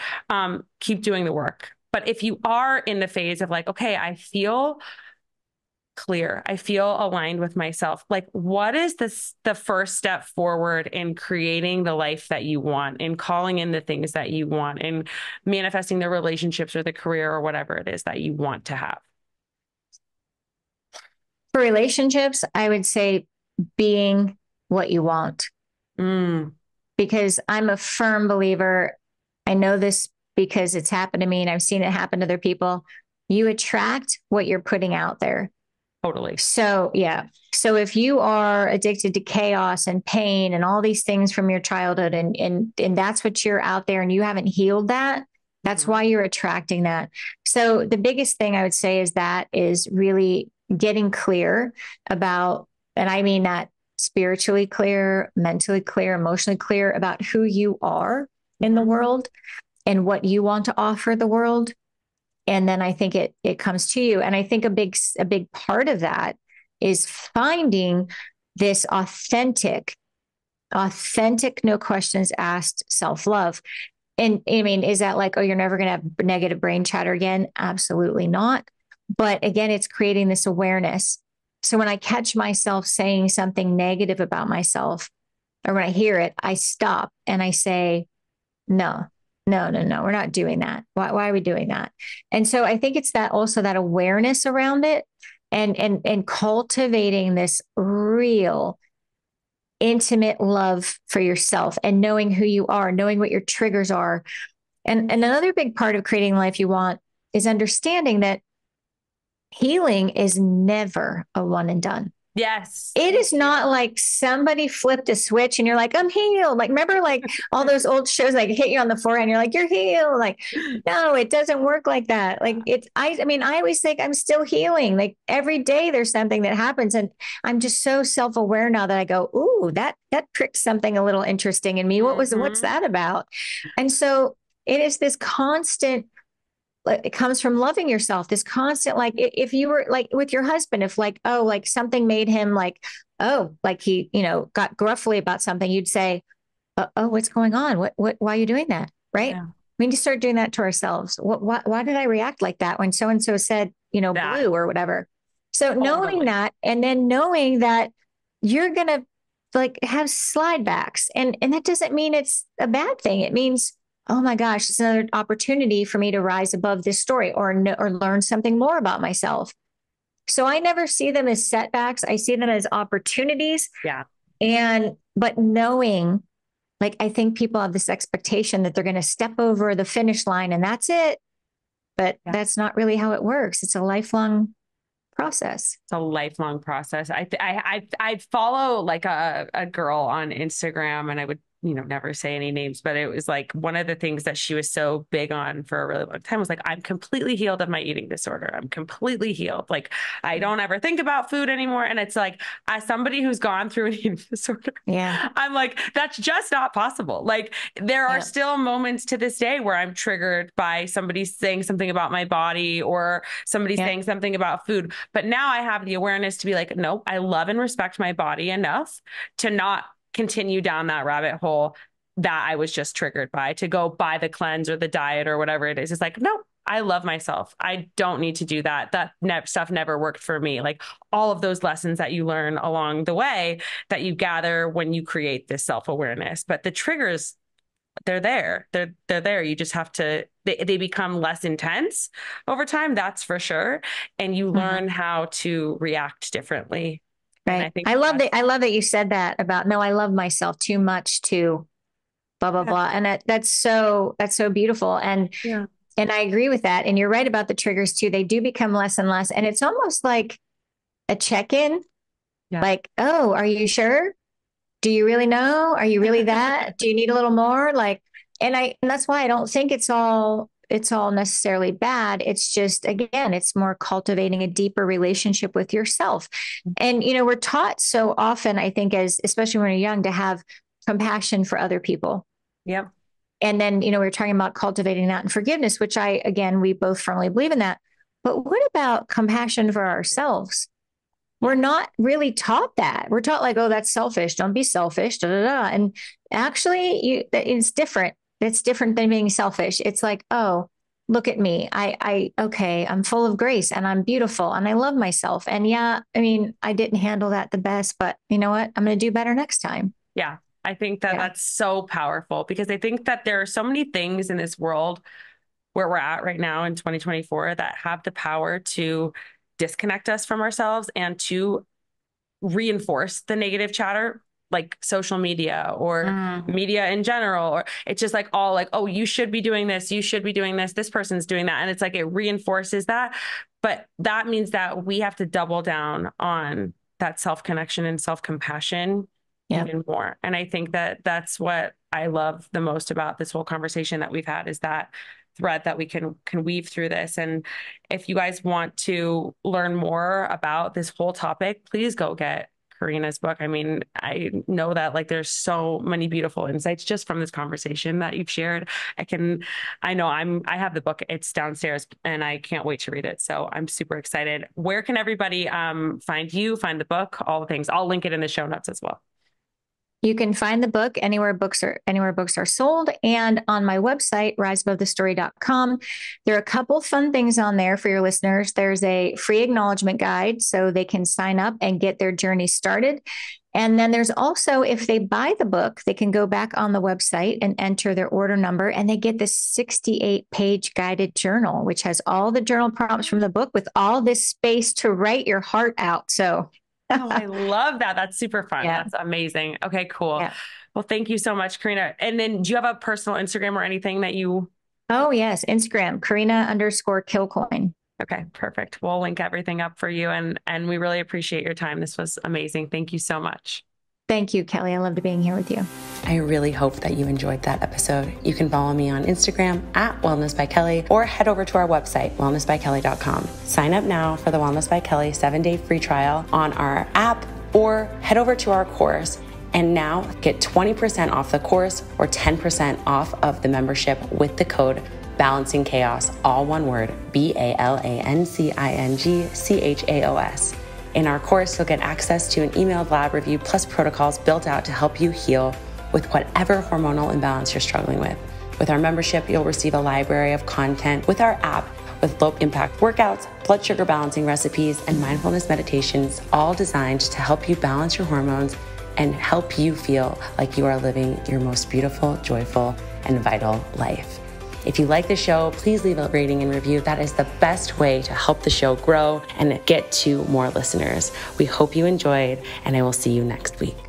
Keep doing the work. But if you are in the phase of like, okay, I feel clear, I feel aligned with myself, like what is the first step forward in creating the life that you want, in calling in the things that you want, in manifesting the relationships or the career or whatever it is that you want to have? For relationships, I would say being what you want. Because I'm a firm believer. I know this because it's happened to me and I've seen it happen to other people. You attract what you're putting out there. Totally. So, yeah. So if you are addicted to chaos and pain and all these things from your childhood, and that's what you're out there and you haven't healed that, that's why you're attracting that. So the biggest thing I would say is really getting clear about, and I mean that spiritually clear, mentally clear, emotionally clear about who you are in the world and what you want to offer the world. And then I think it comes to you. And I think a big part of that is finding this authentic, no questions asked self-love. And I mean, is that like, oh, you're never going to have negative brain chatter again? Absolutely not. But again, it's creating this awareness. So when I catch myself saying something negative about myself, or when I hear it, I stop and I say, no, we're not doing that. Why are we doing that? And so I think it's that also that awareness around it, and cultivating this real intimate love for yourself and knowing who you are, knowing what your triggers are. And another big part of creating the life you want is understanding that healing is never a one and done. Yes. It is not like somebody flipped a switch and you're like, I'm healed. Like, remember like all those old shows, like hit you on the forehead and you're like, you're healed. Like, no, it doesn't work like that. Like I mean, I always think I'm still healing. Like every day there's something that happens. And I'm just so self-aware now that I go, ooh, that pricked something a little interesting in me. What's that about? And so it is this constant, it comes from loving yourself, this constant, like if you were like with your husband, if like, oh, like something made him like, oh, like he, got gruffly about something, you'd say, oh, what's going on? Why are you doing that? Right. Yeah. We need to start doing that to ourselves. Why did I react like that when so-and-so said, blue or whatever? So knowing that, and then knowing that you're going to like have slide backs. And that doesn't mean it's a bad thing. It means, oh my gosh, it's another opportunity for me to rise above this story or learn something more about myself. So I never see them as setbacks. I see them as opportunities. Yeah. But knowing, like, I think people have this expectation that they're going to step over the finish line and that's it. But that's not really how it works. It's a lifelong process. It's a lifelong process. I follow like a girl on Instagram, and I would, never say any names, but it was like one of the things that she was so big on for a really long time was like, I'm completely healed of my eating disorder. I'm completely healed. Like, I don't ever think about food anymore. And it's like, as somebody who's gone through an eating disorder, I'm like, that's just not possible. Like, there are still moments to this day where I'm triggered by somebody saying something about my body or somebody saying something about food. But now I have the awareness to be like, no, I love and respect my body enough to not continue down that rabbit hole that I was just triggered by, to go buy the cleanse or the diet or whatever it is. It's like, no, I love myself. I don't need to do that. That stuff never worked for me. Like, all of those lessons that you learn along the way that you gather when you create this self-awareness. But the triggers, they're there. They're there. You just have to, they become less intense over time. That's for sure. And you learn how to react differently. Right. I love that you said that about, no, I love myself too much to blah, blah, blah. And that's so beautiful. And I agree with that. And you're right about the triggers too. They do become less and less. And it's almost like a check-in, like, oh, are you sure? Do you really know? Are you really that? Do you need a little more? Like, and that's why I don't think it's all necessarily bad. It's just, again, it's more cultivating a deeper relationship with yourself. And, we're taught so often, I think, especially when we're young, to have compassion for other people. Yep. And then, we were talking about cultivating that and forgiveness, which we both firmly believe in that. But what about compassion for ourselves? We're not really taught that. We're taught like, oh, that's selfish. Don't be selfish. Da, da, da. And actually, it's different. It's different than being selfish. It's like, oh, look at me. I'm full of grace and I'm beautiful and I love myself. And I didn't handle that the best, but you know what? I'm going to do better next time. Yeah. I think that's so powerful, because I think that there are so many things in this world where we're at right now in 2024 that have the power to disconnect us from ourselves and to reinforce the negative chatter, like social media or media in general. Or it's just like all like, oh, you should be doing this. You should be doing this. This person's doing that. And it's like, it reinforces that. But that means that we have to double down on that self-connection and self-compassion even more. And I think that that's what I love the most about this whole conversation that we've had, is that thread that we can weave through this. And if you guys want to learn more about this whole topic, please go get Karena's book. I mean, I know that like there's so many beautiful insights just from this conversation that you've shared. I have the book, it's downstairs, and I can't wait to read it. So I'm super excited. Where can everybody find you, find the book, all the things? I'll link it in the show notes as well. You can find the book anywhere books are sold, and on my website, riseabovethestory.com. There are a couple fun things on there for your listeners. There's a free acknowledgement guide so they can sign up and get their journey started. And then there's also, if they buy the book, they can go back on the website and enter their order number, and they get this 68-page guided journal, which has all the journal prompts from the book with all this space to write your heart out. So oh, I love that. That's super fun. Yeah. That's amazing. Okay, cool. Yeah. Well, thank you so much, Karena. And then do you have a personal Instagram or anything that you? Oh, yes. Instagram, Karena_Kilcoyne. Okay, perfect. We'll link everything up for you. And we really appreciate your time. This was amazing. Thank you so much. Thank you, Kelley. I loved being here with you. I really hope that you enjoyed that episode. You can follow me on Instagram at Wellness by Kelley, or head over to our website, wellnessbykelley.com. Sign up now for the Wellness by Kelley 7-day free trial on our app, or head over to our course and now get 20% off the course or 10% off of the membership with the code Balancing Chaos, all one word, BALANCINGCHAOS. In our course, you'll get access to an emailed lab review plus protocols built out to help you heal with whatever hormonal imbalance you're struggling with. With our membership, you'll receive a library of content with our app with low-impact workouts, blood sugar balancing recipes, and mindfulness meditations, all designed to help you balance your hormones and help you feel like you are living your most beautiful, joyful, and vital life. If you like the show, please leave a rating and review. That is the best way to help the show grow and get to more listeners. We hope you enjoyed, and I will see you next week.